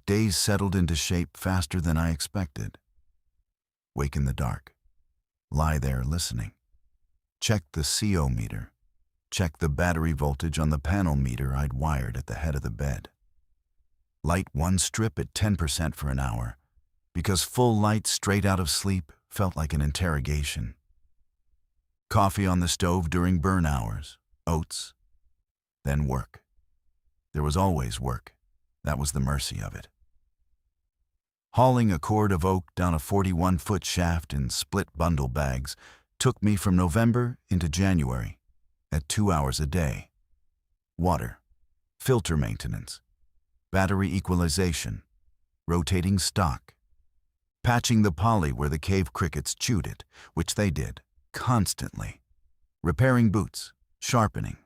A: Days settled into shape faster than I expected. Wake in the dark. Lie there listening. Check the CO meter. Check the battery voltage on the panel meter I'd wired at the head of the bed. Light one strip at 10% for an hour, because full light straight out of sleep felt like an interrogation. Coffee on the stove during burn hours, oats, then work. There was always work. That was the mercy of it. Hauling a cord of oak down a 41-foot shaft in split bundle bags took me from November into January at 2 hours a day. Water, filter maintenance, battery equalization, rotating stock, patching the poly where the cave crickets chewed it, which they did, constantly, repairing boots, sharpening,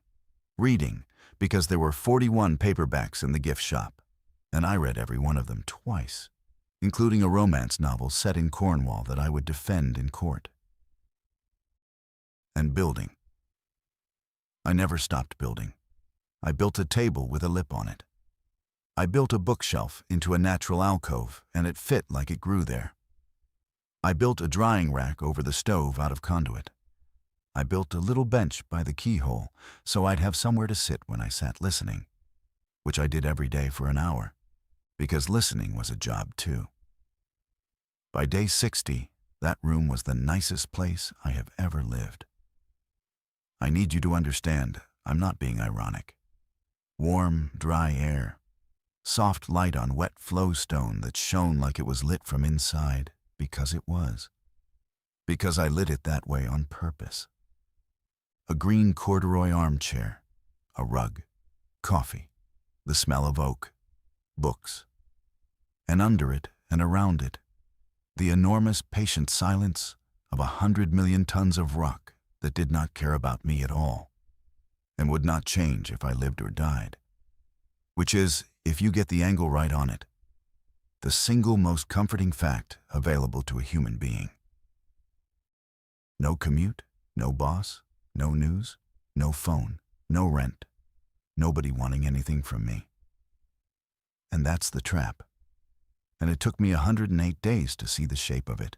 A: reading, because there were 41 paperbacks in the gift shop, and I read every one of them twice, including a romance novel set in Cornwall that I would defend in court. And building. I never stopped building. I built a table with a lip on it. I built a bookshelf into a natural alcove, and it fit like it grew there. I built a drying rack over the stove out of conduit. I built a little bench by the keyhole so I'd have somewhere to sit when I sat listening, which I did every day for an hour, because listening was a job too. By day 60, that room was the nicest place I have ever lived. I need you to understand, I'm not being ironic. Warm, dry air, soft light on wet flowstone that shone like it was lit from inside, because it was. Because I lit it that way on purpose. A green corduroy armchair, a rug, coffee, the smell of oak, books. And under it and around it, the enormous patient silence of 100 million tons of rock that did not care about me at all, and would not change if I lived or died. Which is, if you get the angle right on it, the single most comforting fact available to a human being. No commute, no boss, no news, no phone, no rent, nobody wanting anything from me. And that's the trap. And it took me 108 days to see the shape of it.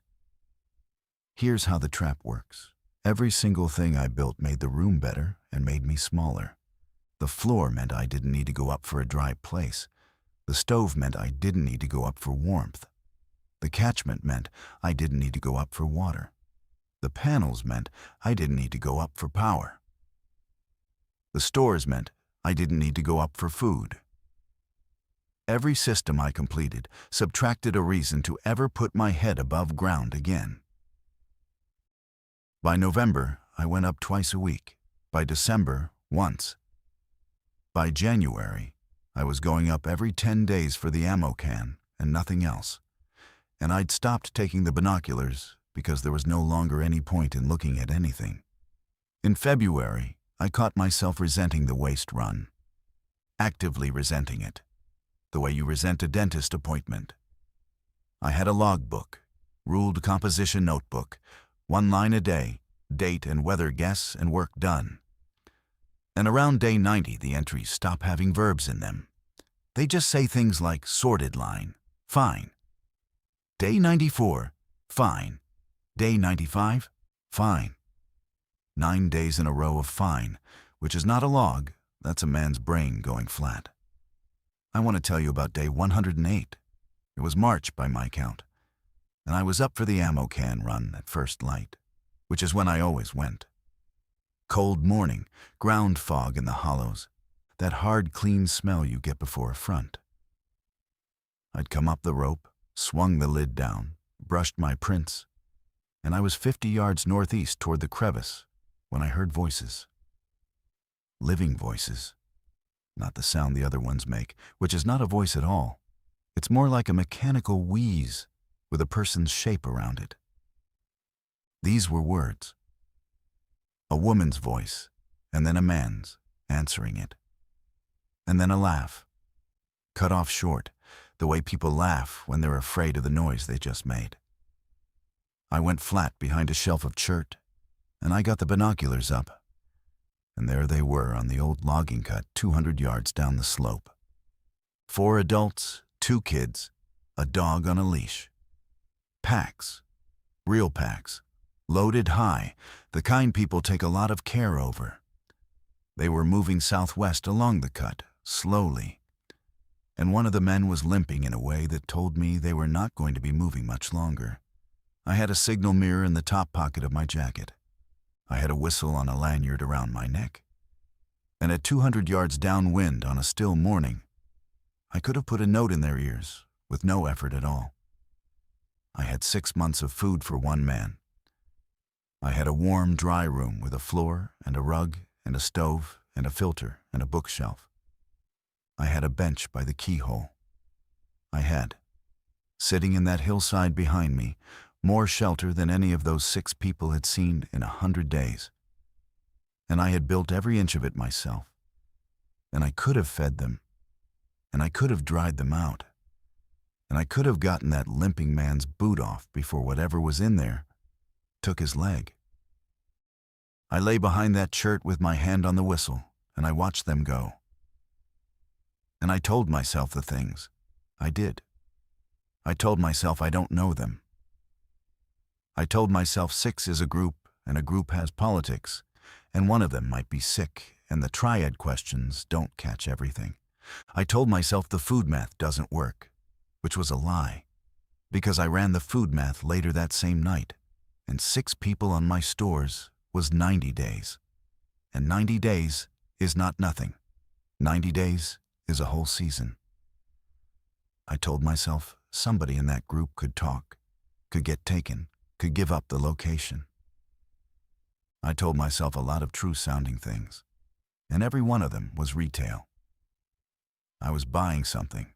A: Here's how the trap works. Every single thing I built made the room better and made me smaller. The floor meant I didn't need to go up for a dry place. The stove meant I didn't need to go up for warmth. The catchment meant I didn't need to go up for water. The panels meant I didn't need to go up for power. The stores meant I didn't need to go up for food. Every system I completed subtracted a reason to ever put my head above ground again. By November, I went up twice a week. By December, once. By January, I was going up every 10 days for the ammo can and nothing else. And I'd stopped taking the binoculars because there was no longer any point in looking at anything. In February, I caught myself resenting the waste run. Actively resenting it. The way you resent a dentist appointment. I had a logbook, ruled composition notebook, 1 line a day, date and weather guess and work done. And around day 90, the entries stop having verbs in them. They just say things like sorted line, fine. Day 94, fine. Day 95, fine. 9 days in a row of fine, which is not a log, that's a man's brain going flat. I want to tell you about day 108. It was March by my count, and I was up for the ammo can run at first light, which is when I always went. Cold morning, ground fog in the hollows, that hard, clean smell you get before a front. I'd come up the rope, swung the lid down, brushed my prints, and I was 50 yards northeast toward the crevice when I heard voices. Living voices. Not the sound the other ones make, which is not a voice at all. It's more like a mechanical wheeze with a person's shape around it. These were words. A woman's voice, and then a man's, answering it. And then a laugh. Cut off short, the way people laugh when they're afraid of the noise they just made. I went flat behind a shelf of chert, and I got the binoculars up. And there they were on the old logging cut 200 yards down the slope. 4 adults, 2 kids, a dog on a leash. Packs, real packs, loaded high, the kind people take a lot of care over. They were moving southwest along the cut, slowly, and one of the men was limping in a way that told me they were not going to be moving much longer. I had a signal mirror in the top pocket of my jacket. I had a whistle on a lanyard around my neck. And at 200 yards downwind on a still morning, I could have put a note in their ears with no effort at all. I had 6 months of food for one man. I had a warm, dry room with a floor and a rug and a stove and a filter and a bookshelf. I had a bench by the keyhole. I had, sitting in that hillside behind me, more shelter than any of those 6 people had seen in 100 days. And I had built every inch of it myself. And I could have fed them. And I could have dried them out. And I could have gotten that limping man's boot off before whatever was in there took his leg. I lay behind that chert with my hand on the whistle, and I watched them go. And I told myself the things. I did. I told myself I don't know them. I told myself 6 is a group, and a group has politics, and one of them might be sick, and the triad questions don't catch everything. I told myself the food math doesn't work, which was a lie, because I ran the food math later that same night, and 6 people on my stores was 90 days. And 90 days is not nothing. 90 days is a whole season. I told myself somebody in that group could talk, could get taken, could give up the location. I told myself a lot of true-sounding things, and every one of them was retail. I was buying something.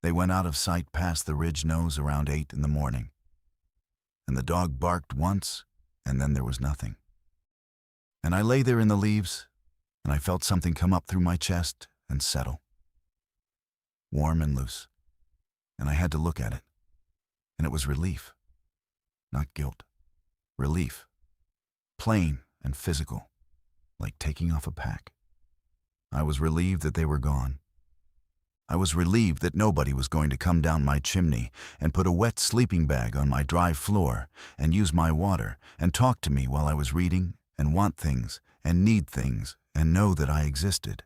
A: They went out of sight past the ridge nose around 8 in the morning, and the dog barked once, and then there was nothing. And I lay there in the leaves, and I felt something come up through my chest and settle. Warm and loose, and I had to look at it, and it was relief. Not guilt. Relief. Plain and physical, like taking off a pack. I was relieved that they were gone. I was relieved that nobody was going to come down my chimney and put a wet sleeping bag on my dry floor and use my water and talk to me while I was reading and want things and need things and know that I existed.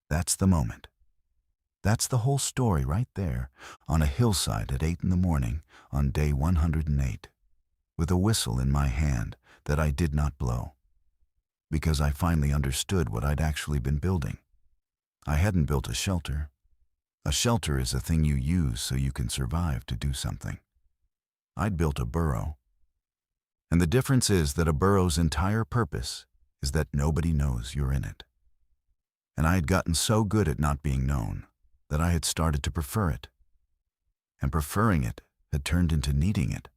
A: That's the moment. That's the whole story right there, on a hillside at 8 in the morning on day 108, with a whistle in my hand that I did not blow, because I finally understood what I'd actually been building. I hadn't built a shelter. A shelter is a thing you use so you can survive to do something. I'd built a burrow. And the difference is that a burrow's entire purpose is that nobody knows you're in it. And I had gotten so good at not being known that I had started to prefer it. And preferring it had turned into needing it.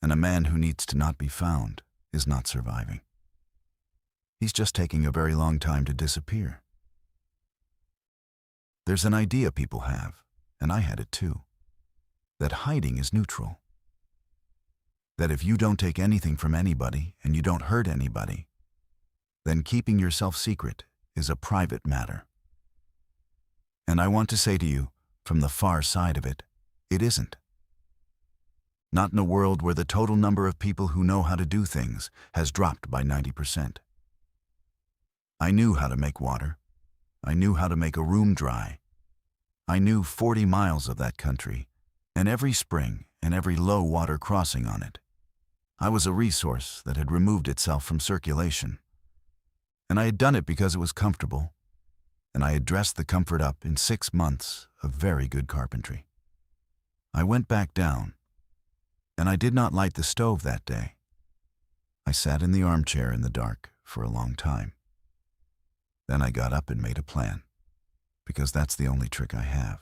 A: And a man who needs to not be found is not surviving. He's just taking a very long time to disappear. There's an idea people have, and I had it too, that hiding is neutral. That if you don't take anything from anybody and you don't hurt anybody, then keeping yourself secret is a private matter. And I want to say to you, from the far side of it, it isn't. Not in a world where the total number of people who know how to do things has dropped by 90%. I knew how to make water. I knew how to make a room dry. I knew 40 miles of that country, and every spring and every low water crossing on it. I was a resource that had removed itself from circulation. And I had done it because it was comfortable, and I had dressed the comfort up in 6 months of very good carpentry. I went back down, and I did not light the stove that day. I sat in the armchair in the dark for a long time. Then I got up and made a plan, because that's the only trick I have.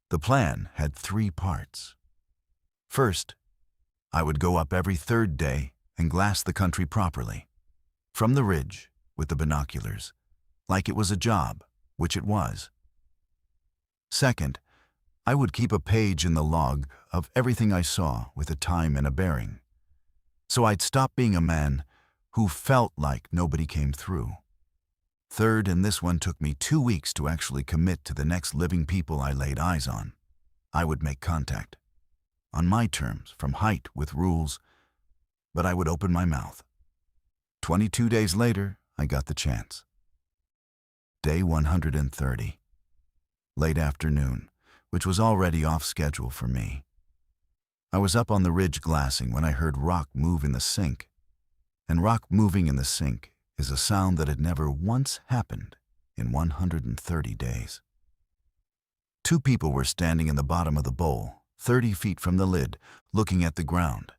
A: The plan had 3 parts. First, I would go up every 3rd day and glass the country properly, from the ridge with the binoculars, like it was a job, which it was. Second, I would keep a page in the log of everything I saw with a time and a bearing. So I'd stop being a man who felt like nobody came through. Third, and this one took me 2 weeks to actually commit to the next living people I laid eyes on. I would make contact. On my terms, from height with rules, but I would open my mouth. 22 days later, I got the chance. Day 130. Late afternoon, which was already off schedule for me. I was up on the ridge glassing when I heard rock move in the sink. And rock moving in the sink is a sound that had never once happened in 130 days. 2 people were standing in the bottom of the bowl, 30 feet from the lid, looking at the ground.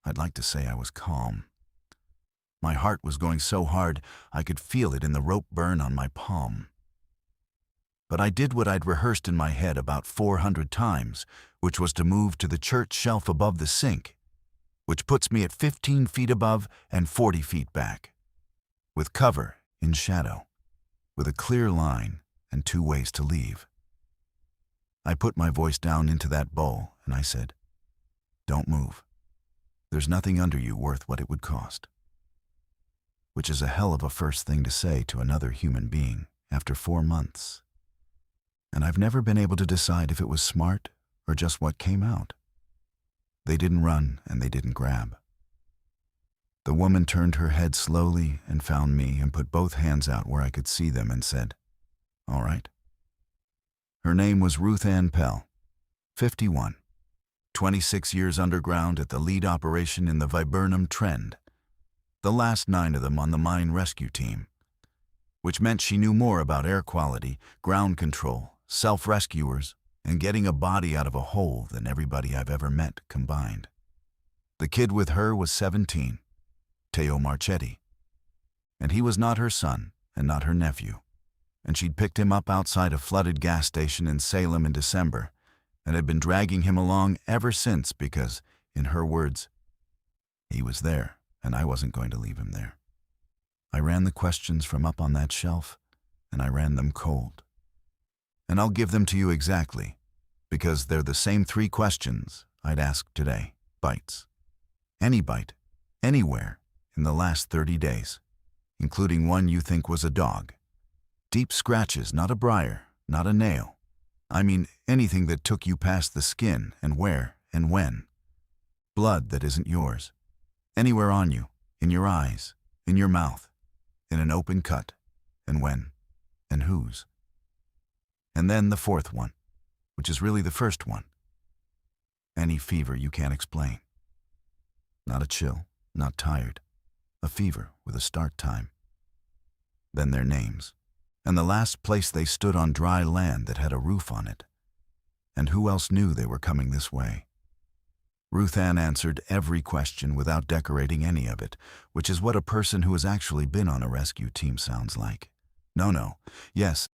A: I'd like to say I was calm. My heart was going so hard I could feel it in the rope burn on my palm. But I did what I'd rehearsed in my head about 400 times, which was to move to the church shelf above the sink, which puts me at 15 feet above and 40 feet back, with cover in shadow, with a clear line and 2 ways to leave. I put my voice down into that bowl and I said, "Don't move. There's nothing under you worth what it would cost." Which is a hell of a first thing to say to another human being after 4 months. And I've never been able to decide if it was smart or just what came out. They didn't run and they didn't grab. The woman turned her head slowly and found me and put both hands out where I could see them and said, "All right." Her name was Ruth Ann Pell, 51, 26 years underground at the lead operation in the Viburnum Trend, the last 9 of them on the mine rescue team, which meant she knew more about air quality, ground control, self-rescuers, and getting a body out of a hole than everybody I've ever met combined. The kid with her was 17, Teo Marchetti, and he was not her son and not her nephew, and she'd picked him up outside a flooded gas station in Salem in December and had been dragging him along ever since because, in her words, he was there and I wasn't going to leave him there. I ran the questions from up on that shelf, and I ran them cold. And I'll give them to you exactly, because they're the same 3 questions I'd ask today. Bites. Any bite, anywhere, in the last 30 days, including one you think was a dog. Deep scratches, not a briar, not a nail. I mean anything that took you past the skin, and where and when. Blood that isn't yours. Anywhere on you, in your eyes, in your mouth, in an open cut, and when, and whose. And then the fourth one, which is really the first one. Any fever you can't explain. Not a chill, not tired. A fever with a start time. Then their names, and the last place they stood on dry land that had a roof on it. And who else knew they were coming this way? Ruth Ann answered every question without decorating any of it, which is what a person who has actually been on a rescue team sounds like. No. Yes,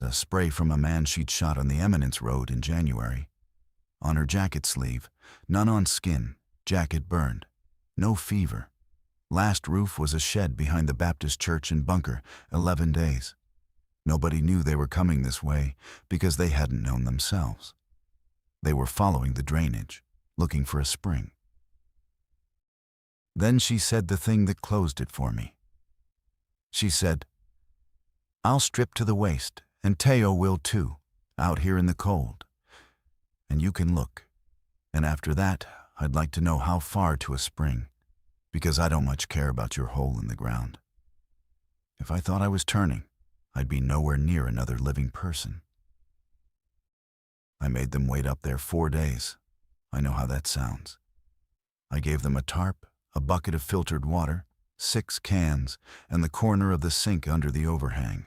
A: a spray from a man she'd shot on the Eminence Road in January. On her jacket sleeve, none on skin, jacket burned. No fever. Last roof was a shed behind the Baptist church in Bunker, 11 days. Nobody knew they were coming this way because they hadn't known themselves. They were following the drainage, looking for a spring. Then she said the thing that closed it for me. She said, "I'll strip to the waist, and Teo will too, out here in the cold. And you can look. And after that, I'd like to know how far to a spring, because I don't much care about your hole in the ground. If I thought I was turning, I'd be nowhere near another living person." I made them wait up there 4 days. I know how that sounds. I gave them a tarp, a bucket of filtered water, 6 cans, and the corner of the sink under the overhang.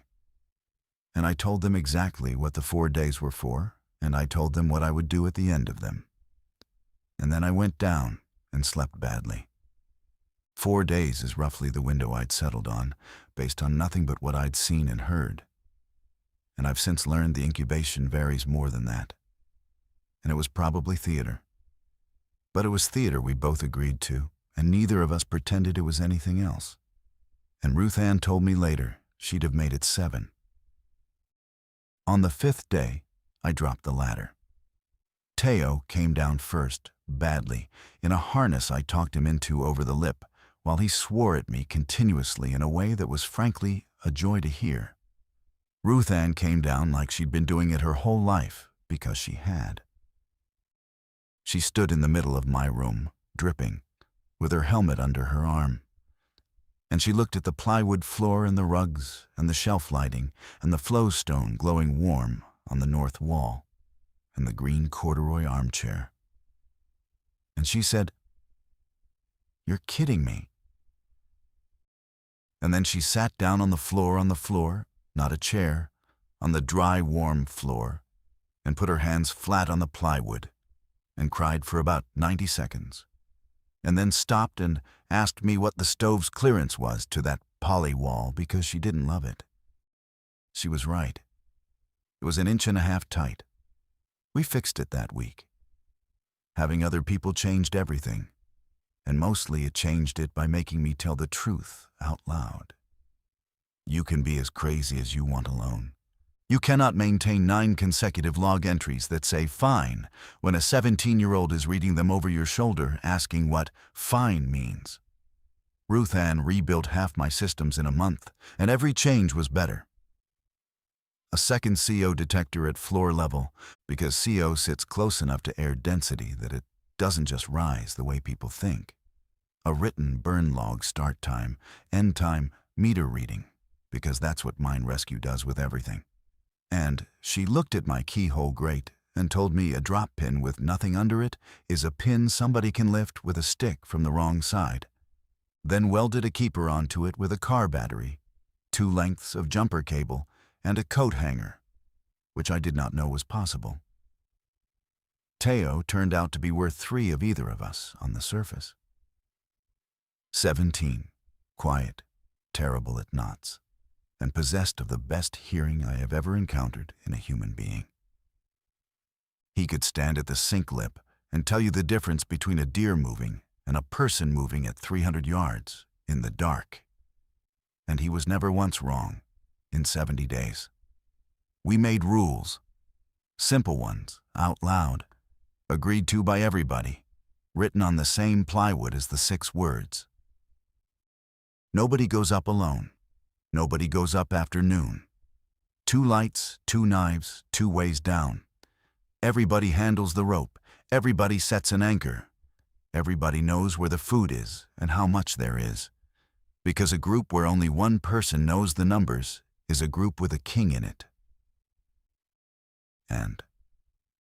A: And I told them exactly what the 4 days were for, and I told them what I would do at the end of them. And then I went down and slept badly. 4 days is roughly the window I'd settled on, based on nothing but what I'd seen and heard. And I've since learned the incubation varies more than that. And it was probably theater. But it was theater we both agreed to, and neither of us pretended it was anything else. And Ruth Ann told me later she'd have made it 7. On the 5th day, I dropped the ladder. Teo came down first, badly, in a harness I talked him into over the lip, while he swore at me continuously in a way that was frankly a joy to hear. Ruth Ann came down like she'd been doing it her whole life, because she had. She stood in the middle of my room, dripping, with her helmet under her arm. And she looked at the plywood floor and the rugs and the shelf lighting and the flowstone glowing warm on the north wall and the green corduroy armchair. And she said, "You're kidding me." And then she sat down on the floor, not a chair, on the dry, warm floor, and put her hands flat on the plywood, and cried for about 90 seconds, and then stopped and asked me what the stove's clearance was to that poly wall because she didn't love it. She was right. It was 1.5 inches tight. We fixed it that week. Having other people changed everything, and mostly it changed it by making me tell the truth out loud. You can be as crazy as you want alone. You cannot maintain 9 consecutive log entries that say fine when a 17-year-old is reading them over your shoulder asking what fine means. Ruth Ann rebuilt half my systems in a month, and every change was better. A second CO detector at floor level, because CO sits close enough to air density that it doesn't just rise the way people think. A written burn log start time, end time, meter reading, because that's what mine rescue does with everything. And she looked at my keyhole grate and told me a drop pin with nothing under it is a pin somebody can lift with a stick from the wrong side. Then welded a keeper onto it with a car battery, 2 lengths of jumper cable, and a coat hanger, which I did not know was possible. Teo turned out to be worth 3 of either of us on the surface. 17, quiet, terrible at knots, and possessed of the best hearing I have ever encountered in a human being. He could stand at the sink lip and tell you the difference between a deer moving and a person moving at 300 yards in the dark. And he was never once wrong in 70 days. We made rules, simple ones, out loud, agreed to by everybody, written on the same plywood as the 6 words. Nobody goes up alone. Nobody goes up after noon. 2 lights, 2 knives, 2 ways down. Everybody handles the rope. Everybody sets an anchor. Everybody knows where the food is and how much there is. Because a group where only one person knows the numbers is a group with a king in it. And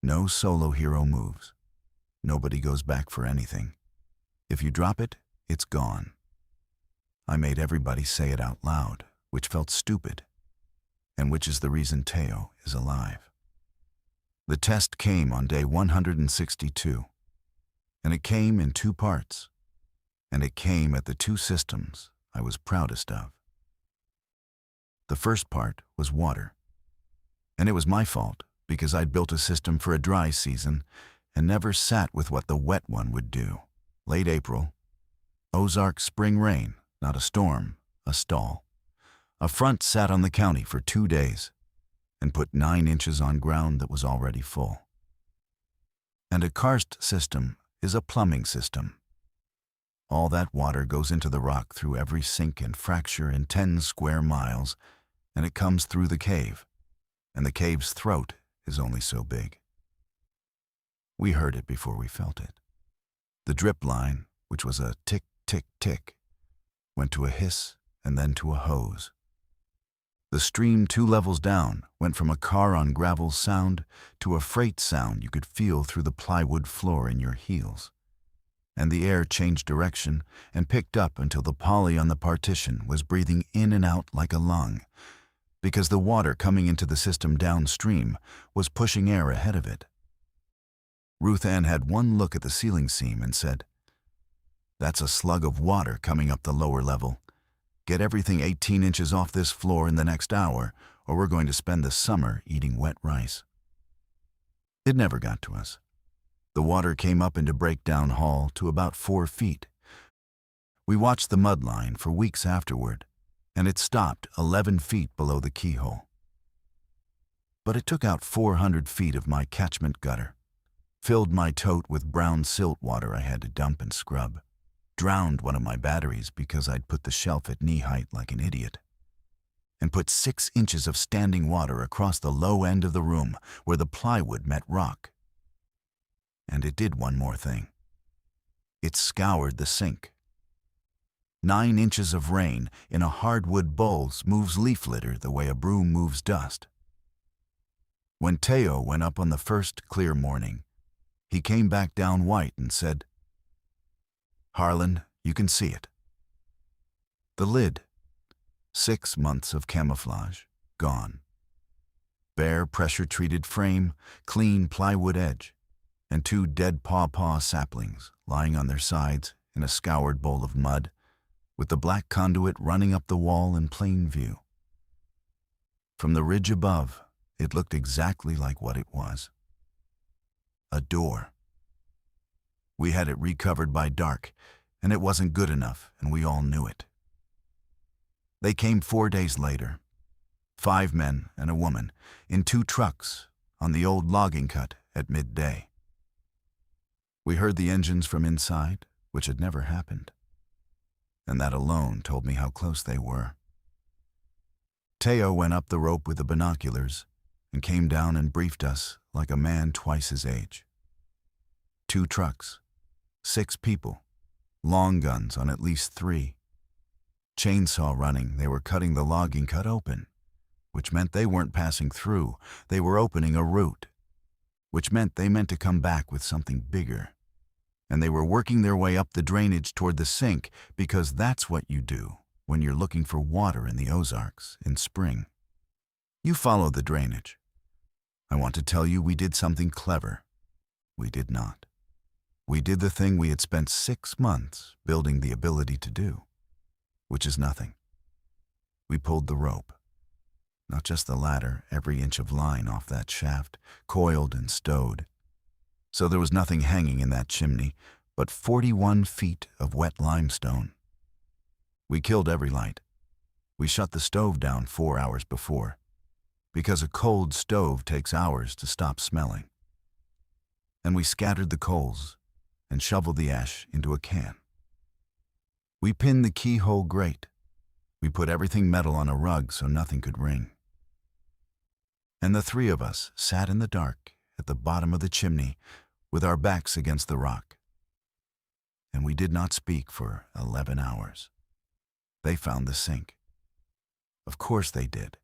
A: no solo hero moves. Nobody goes back for anything. If you drop it, it's gone. I made everybody say it out loud, which felt stupid, and which is the reason Teo is alive. The test came on day 162, and it came in 2 parts, and it came at the 2 systems I was proudest of. The first part was water, and it was my fault because I'd built a system for a dry season and never sat with what the wet one would do. Late April, Ozark spring rain, not a storm, a stall. A front sat on the county for 2 days and put 9 inches on ground that was already full. And a karst system is a plumbing system. All that water goes into the rock through every sink and fracture in 10 square miles, and it comes through the cave, and the cave's throat is only so big. We heard it before we felt it. The drip line, which was a tick, tick, tick, went to a hiss and then to a hose. The stream 2 levels down went from a car on gravel sound to a freight sound you could feel through the plywood floor in your heels. And the air changed direction and picked up until the poly on the partition was breathing in and out like a lung, because the water coming into the system downstream was pushing air ahead of it. Ruth Ann had one look at the ceiling seam and said, "That's a slug of water coming up the lower level. Get everything 18 inches off this floor in the next hour, or we're going to spend the summer eating wet rice." It never got to us. The water came up into Breakdown Hall to about 4 feet. We watched the mud line for weeks afterward, and it stopped 11 feet below the keyhole. But it took out 400 feet of my catchment gutter, filled my tote with brown silt water I had to dump and scrub, drowned one of my batteries because I'd put the shelf at knee height like an idiot, and put 6 inches of standing water across the low end of the room where the plywood met rock. And it did one more thing. It scoured the sink. 9 inches of rain in a hardwood bowl moves leaf litter the way a broom moves dust. When Teo went up on the first clear morning, he came back down white and said, "Harlan, you can see it." The lid, 6 months of camouflage, gone. Bare pressure-treated frame, clean plywood edge, and 2 dead pawpaw saplings lying on their sides in a scoured bowl of mud, with the black conduit running up the wall in plain view. From the ridge above, it looked exactly like what it was. A door. We had it recovered by dark, and it wasn't good enough, and we all knew it. They came 4 days later, 5 men and a woman, in 2 trucks, on the old logging cut at midday. We heard the engines from inside, which had never happened, and that alone told me how close they were. Teo went up the rope with the binoculars and came down and briefed us like a man twice his age. 2 trucks, 6 people, long guns on at least 3. Chainsaw running, they were cutting the logging cut open, which meant they weren't passing through, they were opening a route, which meant they meant to come back with something bigger. And they were working their way up the drainage toward the sink because that's what you do when you're looking for water in the Ozarks in spring. You follow the drainage. I want to tell you we did something clever. We did not. We did the thing we had spent 6 months building the ability to do, which is nothing. We pulled the rope. Not just the ladder, every inch of line off that shaft, coiled and stowed. So there was nothing hanging in that chimney but 41 feet of wet limestone. We killed every light. We shut the stove down 4 hours before, because a cold stove takes hours to stop smelling. And we scattered the coals and shoveled the ash into a can. We pinned the keyhole grate. We put everything metal on a rug so nothing could ring. and the three of us sat in the dark at the bottom of the chimney with our backs against the rock. And we did not speak for 11 hours. They found the sink. Of course they did.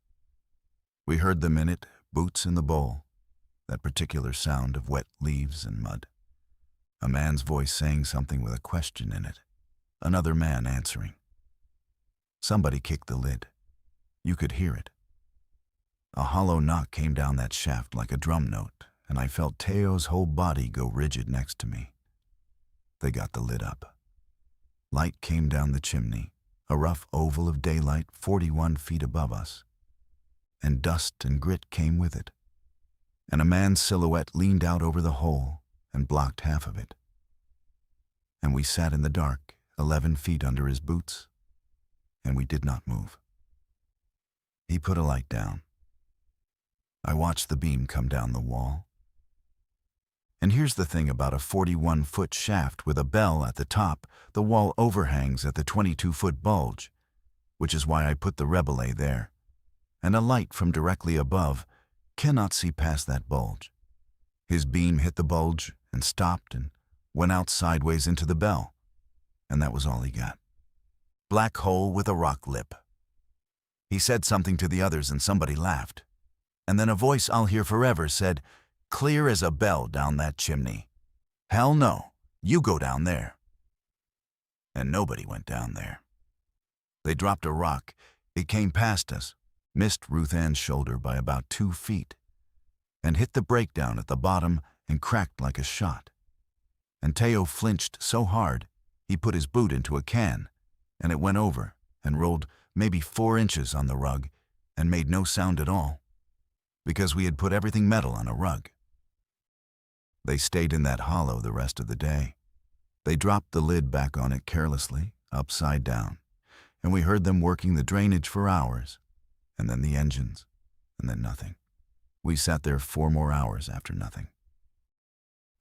A: We heard them in it, boots in the bowl, that particular sound of wet leaves and mud. A man's voice saying something with a question in it. Another man answering. Somebody kicked the lid. You could hear it. A hollow knock came down that shaft like a drum note, and I felt Teo's whole body go rigid next to me. They got the lid up. Light came down the chimney, a rough oval of daylight 41 feet above us. And dust and grit came with it. And a man's silhouette leaned out over the hole and blocked half of it. And we sat in the dark, 11 feet under his boots, and we did not move. He put a light down. I watched the beam come down the wall. And here's the thing about a 41-foot shaft with a bell at the top, the wall overhangs at the 22-foot bulge, which is why I put the rebelay there. And a light from directly above cannot see past that bulge. His beam hit the bulge and stopped and went out sideways into the bell, and that was all he got. Black hole with a rock lip. He said something to the others and somebody laughed. And then a voice I'll hear forever said, "Clear as a bell down that chimney." Hell no, you go down there. And nobody went down there. They dropped a rock. It came past us, missed Ruth Ann's shoulder by about 2 feet, and hit the breakdown at the bottom and cracked like a shot. And Teo flinched so hard, he put his boot into a can, and it went over and rolled maybe 4 inches on the rug and made no sound at all, because we had put everything metal on a rug. They stayed in that hollow the rest of the day. They dropped the lid back on it carelessly, upside down, and we heard them working the drainage for hours, and then the engines, and then nothing. We sat there 4 more hours after nothing.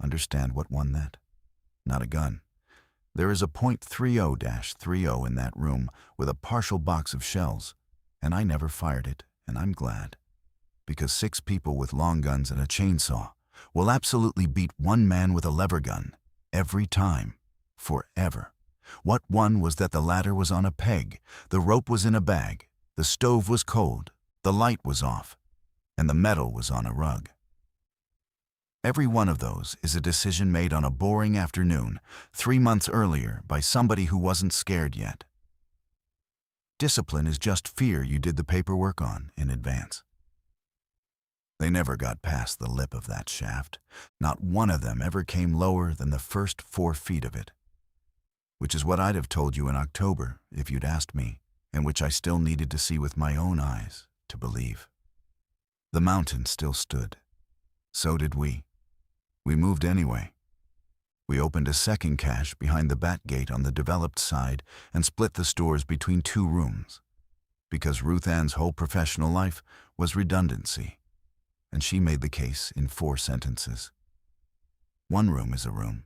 A: Understand what won that? Not a gun. There is a .30-30 in that room with a partial box of shells, and I never fired it, and I'm glad. Because 6 people with long guns and a chainsaw will absolutely beat 1 man with a lever gun, every time, forever. What won was that the ladder was on a peg, the rope was in a bag, the stove was cold, the light was off, and the metal was on a rug. Every one of those is a decision made on a boring afternoon 3 months earlier by somebody who wasn't scared yet. Discipline is just fear you did the paperwork on in advance. They never got past the lip of that shaft. Not one of them ever came lower than the first 4 feet of it, which is what I'd have told you in October if you'd asked me, and which I still needed to see with my own eyes to believe. The mountain still stood. So did we. We moved anyway. We opened a second cache behind the back gate on the developed side and split the stores between 2 rooms, because Ruth Ann's whole professional life was redundancy, and she made the case in 4 sentences. 1 room is a room.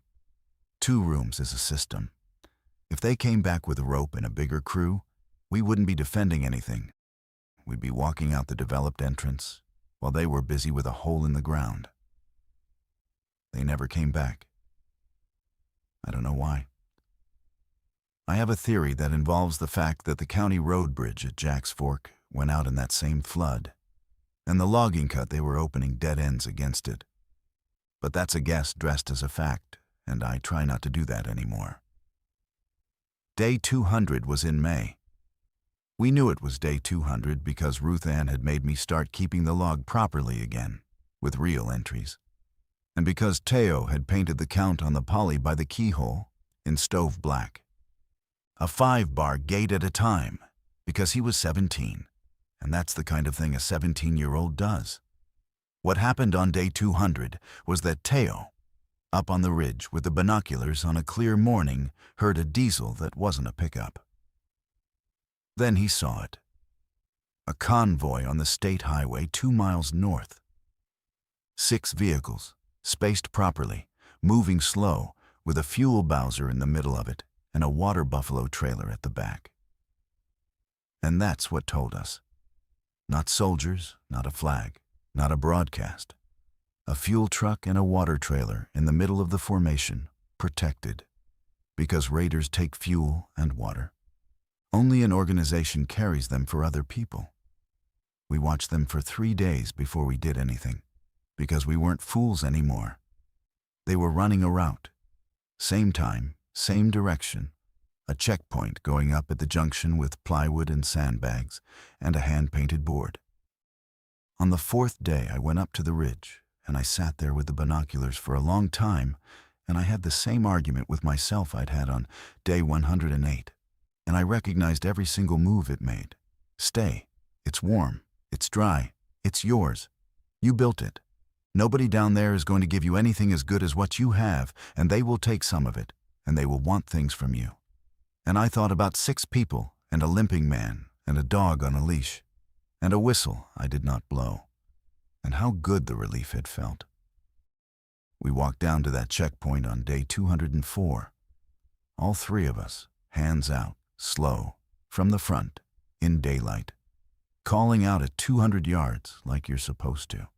A: 2 rooms is a system. If they came back with a rope and a bigger crew, we wouldn't be defending anything. We'd be walking out the developed entrance while they were busy with a hole in the ground. They never came back. I don't know why. I have a theory that involves the fact that the county road bridge at Jack's Fork went out in that same flood, and the logging cut they were opening dead ends against it. But that's a guess dressed as a fact, and I try not to do that anymore. Day 200 was in May. We knew it was day 200 because Ruth Ann had made me start keeping the log properly again, with real entries. And because Teo had painted the count on the poly by the keyhole in stove black. A 5-bar gate at a time, because he was 17, and that's the kind of thing a 17-year-old does. What happened on day 200 was that Teo, up on the ridge with the binoculars on a clear morning, heard a diesel that wasn't a pickup. Then he saw it. A convoy on the state highway 2 miles north. 6 vehicles, spaced properly, moving slow, with a fuel bowser in the middle of it and a water buffalo trailer at the back. And that's what told us. Not soldiers, not a flag, not a broadcast. A fuel truck and a water trailer in the middle of the formation, protected. Because raiders take fuel and water. Only an organization carries them for other people. We watched them for 3 days before we did anything, because we weren't fools anymore. They were running a route. Same time, same direction. A checkpoint going up at the junction with plywood and sandbags and a hand-painted board. On the 4th day, I went up to the ridge, and I sat there with the binoculars for a long time, and I had the same argument with myself I'd had on day 108, and I recognized every single move it made. Stay. It's warm. It's dry. It's yours. You built it. Nobody down there is going to give you anything as good as what you have, and they will take some of it, and they will want things from you. And I thought about 6 people, and a limping man, and a dog on a leash, and a whistle I did not blow, and how good the relief had felt. We walked down to that checkpoint on day 204. All 3 of us, hands out, slow, from the front, in daylight, calling out at 200 yards like you're supposed to.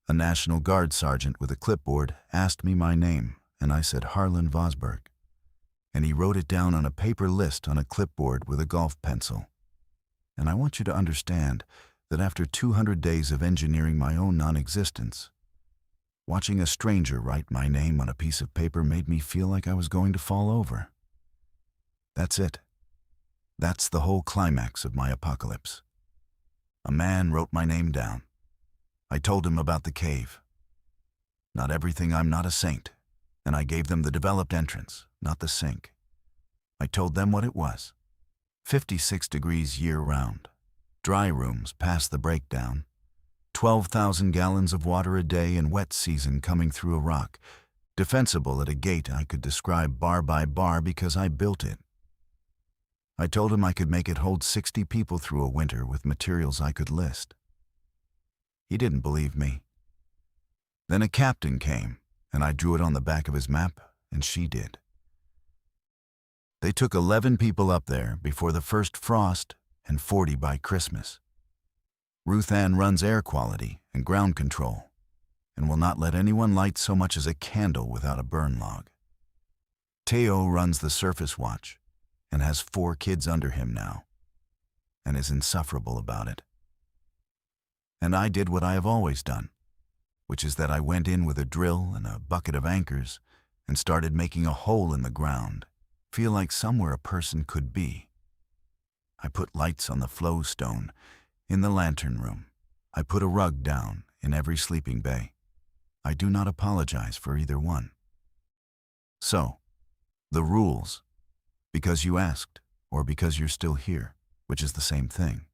A: A National Guard sergeant with a clipboard asked me my name, and I said Harlan Vosberg. And he wrote it down on a paper list on a clipboard with a golf pencil. And I want you to understand that after 200 days of engineering my own non-existence, watching a stranger write my name on a piece of paper made me feel like I was going to fall over. That's it. That's the whole climax of my apocalypse. A man wrote my name down. I told him about the cave. Not everything, I'm not a saint. And I gave them the developed entrance, not the sink. I told them what it was. 56 degrees year-round. Dry rooms past the breakdown. 12,000 gallons of water a day in wet season coming through a rock. Defensible at a gate I could describe bar by bar because I built it. I told him I could make it hold 60 people through a winter with materials I could list. He didn't believe me. Then a captain came, and I drew it on the back of his map, and she did. They took 11 people up there before the first frost and 40 by Christmas. Ruth Ann runs air quality and ground control and will not let anyone light so much as a candle without a burn log. Teo runs the surface watch and has 4 kids under him now and is insufferable about it. And I did what I have always done, which is that I went in with a drill and a bucket of anchors and started making a hole in the ground, feel like somewhere a person could be. I put lights on the flow stone in the lantern room. I put a rug down in every sleeping bay. I do not apologize for either one. So, the rules, because you asked or because you're still here, which is the same thing.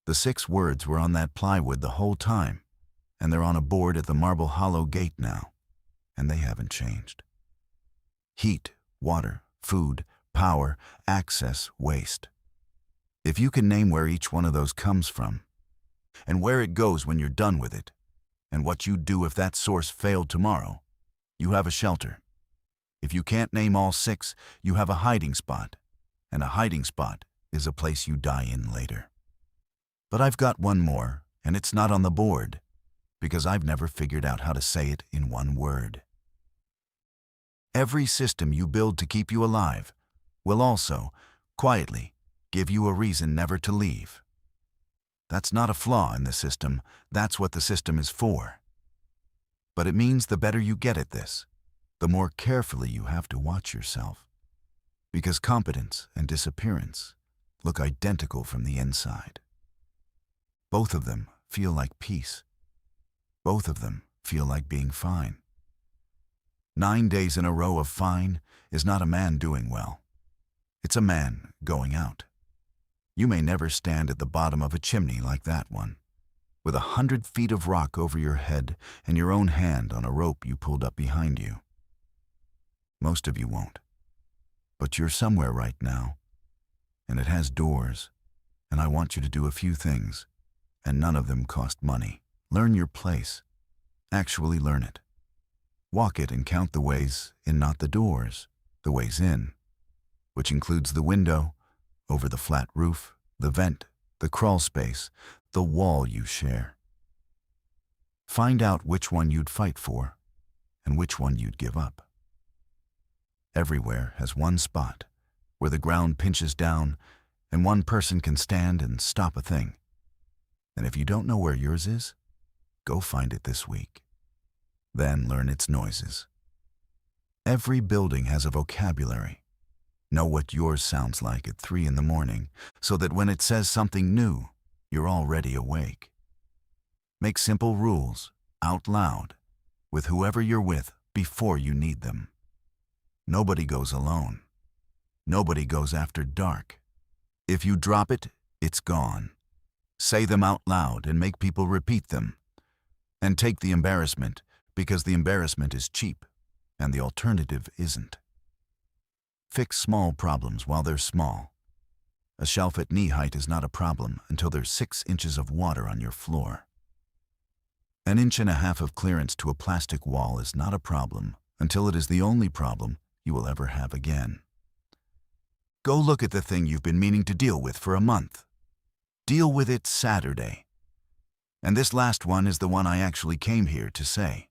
A: The 6 words were on that plywood the whole time, and they're on a board at the Marble Hollow gate now, and they haven't changed. Heat, water, food, power, access, waste. If you can name where each one of those comes from, and where it goes when you're done with it, and what you'd do if that source failed tomorrow, you have a shelter. If you can't name all 6, you have a hiding spot, and a hiding spot is a place you die in later. But I've got one more, and it's not on the board, because I've never figured out how to say it in one word. Every system you build to keep you alive will also, quietly, give you a reason never to leave. That's not a flaw in the system, that's what the system is for. But it means the better you get at this, the more carefully you have to watch yourself. Because competence and disappearance look identical from the inside. Both of them feel like peace. Both of them feel like being fine. 9 days in a row of fine is not a man doing well. It's a man going out. You may never stand at the bottom of a chimney like that one, with 100 feet of rock over your head and your own hand on a rope you pulled up behind you. Most of you won't. But you're somewhere right now, and it has doors, and I want you to do a few things, and none of them cost money. Learn your place. Actually learn it. Walk it and count the ways in, not the doors, the ways in, which includes the window, over the flat roof, the vent, the crawl space, the wall you share. Find out which one you'd fight for and which one you'd give up. Everywhere has one spot where the ground pinches down and one person can stand and stop a thing. And if you don't know where yours is, go find it this week. Then learn its noises. Every building has a vocabulary. Know what yours sounds like at 3 in the morning so that when it says something new, you're already awake. Make simple rules out loud with whoever you're with before you need them. Nobody goes alone. Nobody goes after dark. If you drop it, it's gone. Say them out loud and make people repeat them. And take the embarrassment because the embarrassment is cheap and the alternative isn't. Fix small problems while they're small. A shelf at knee height is not a problem until there's 6 inches of water on your floor. 1.5 inches of clearance to a plastic wall is not a problem until it is the only problem you will ever have again. Go look at the thing you've been meaning to deal with for a month. Deal with it Saturday. And this last one is the one I actually came here to say.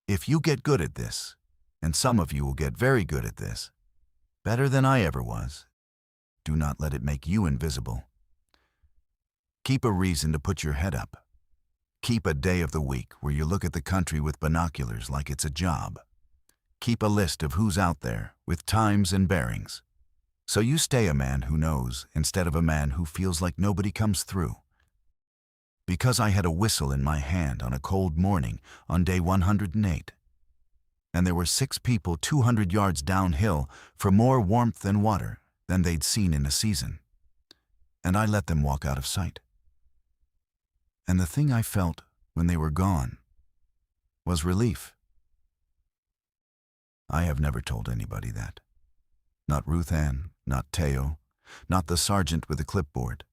A: If you get good at this, and some of you will get very good at this, better than I ever was, do not let it make you invisible. Keep a reason to put your head up. Keep a day of the week where you look at the country with binoculars like it's a job. Keep a list of who's out there with times and bearings. So you stay a man who knows instead of a man who feels like nobody comes through. Because I had a whistle in my hand on a cold morning on day 108. And there were 6 people 200 yards downhill for more warmth and water than they'd seen in a season. And I let them walk out of sight. And the thing I felt when they were gone was relief. I have never told anybody that. Not Ruth Ann, not Teo, not the sergeant with the clipboard.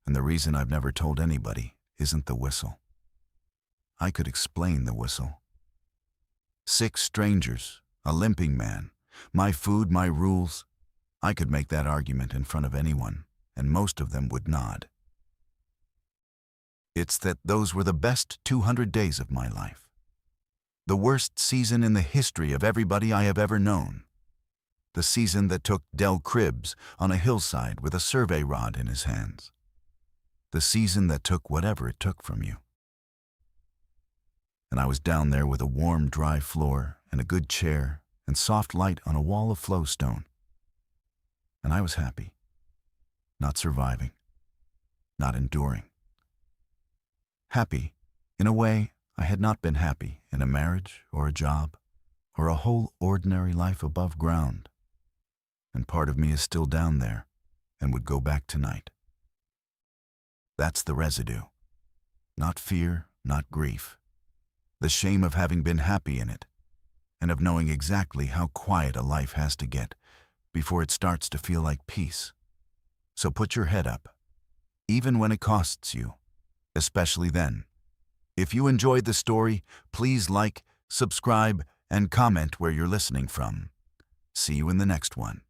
A: And the reason I've never told anybody isn't the whistle. I could explain the whistle. 6 strangers, a limping man, my food, my rules. I could make that argument in front of anyone, and most of them would nod. It's that those were the best 200 days of my life. The worst season in the history of everybody I have ever known. The season that took Del Cribbs on a hillside with a survey rod in his hands. The season that took whatever it took from you. And I was down there with a warm, dry floor and a good chair and soft light on a wall of flowstone. And I was happy. Not surviving. Not enduring. Happy, in a way I had not been happy in a marriage or a job or a whole ordinary life above ground. And part of me is still down there and would go back tonight. That's the residue. Not fear, not grief. The shame of having been happy in it, and of knowing exactly how quiet a life has to get before it starts to feel like peace. So put your head up, even when it costs you, especially then. If you enjoyed the story, please like, subscribe, and comment where you're listening from. See you in the next one.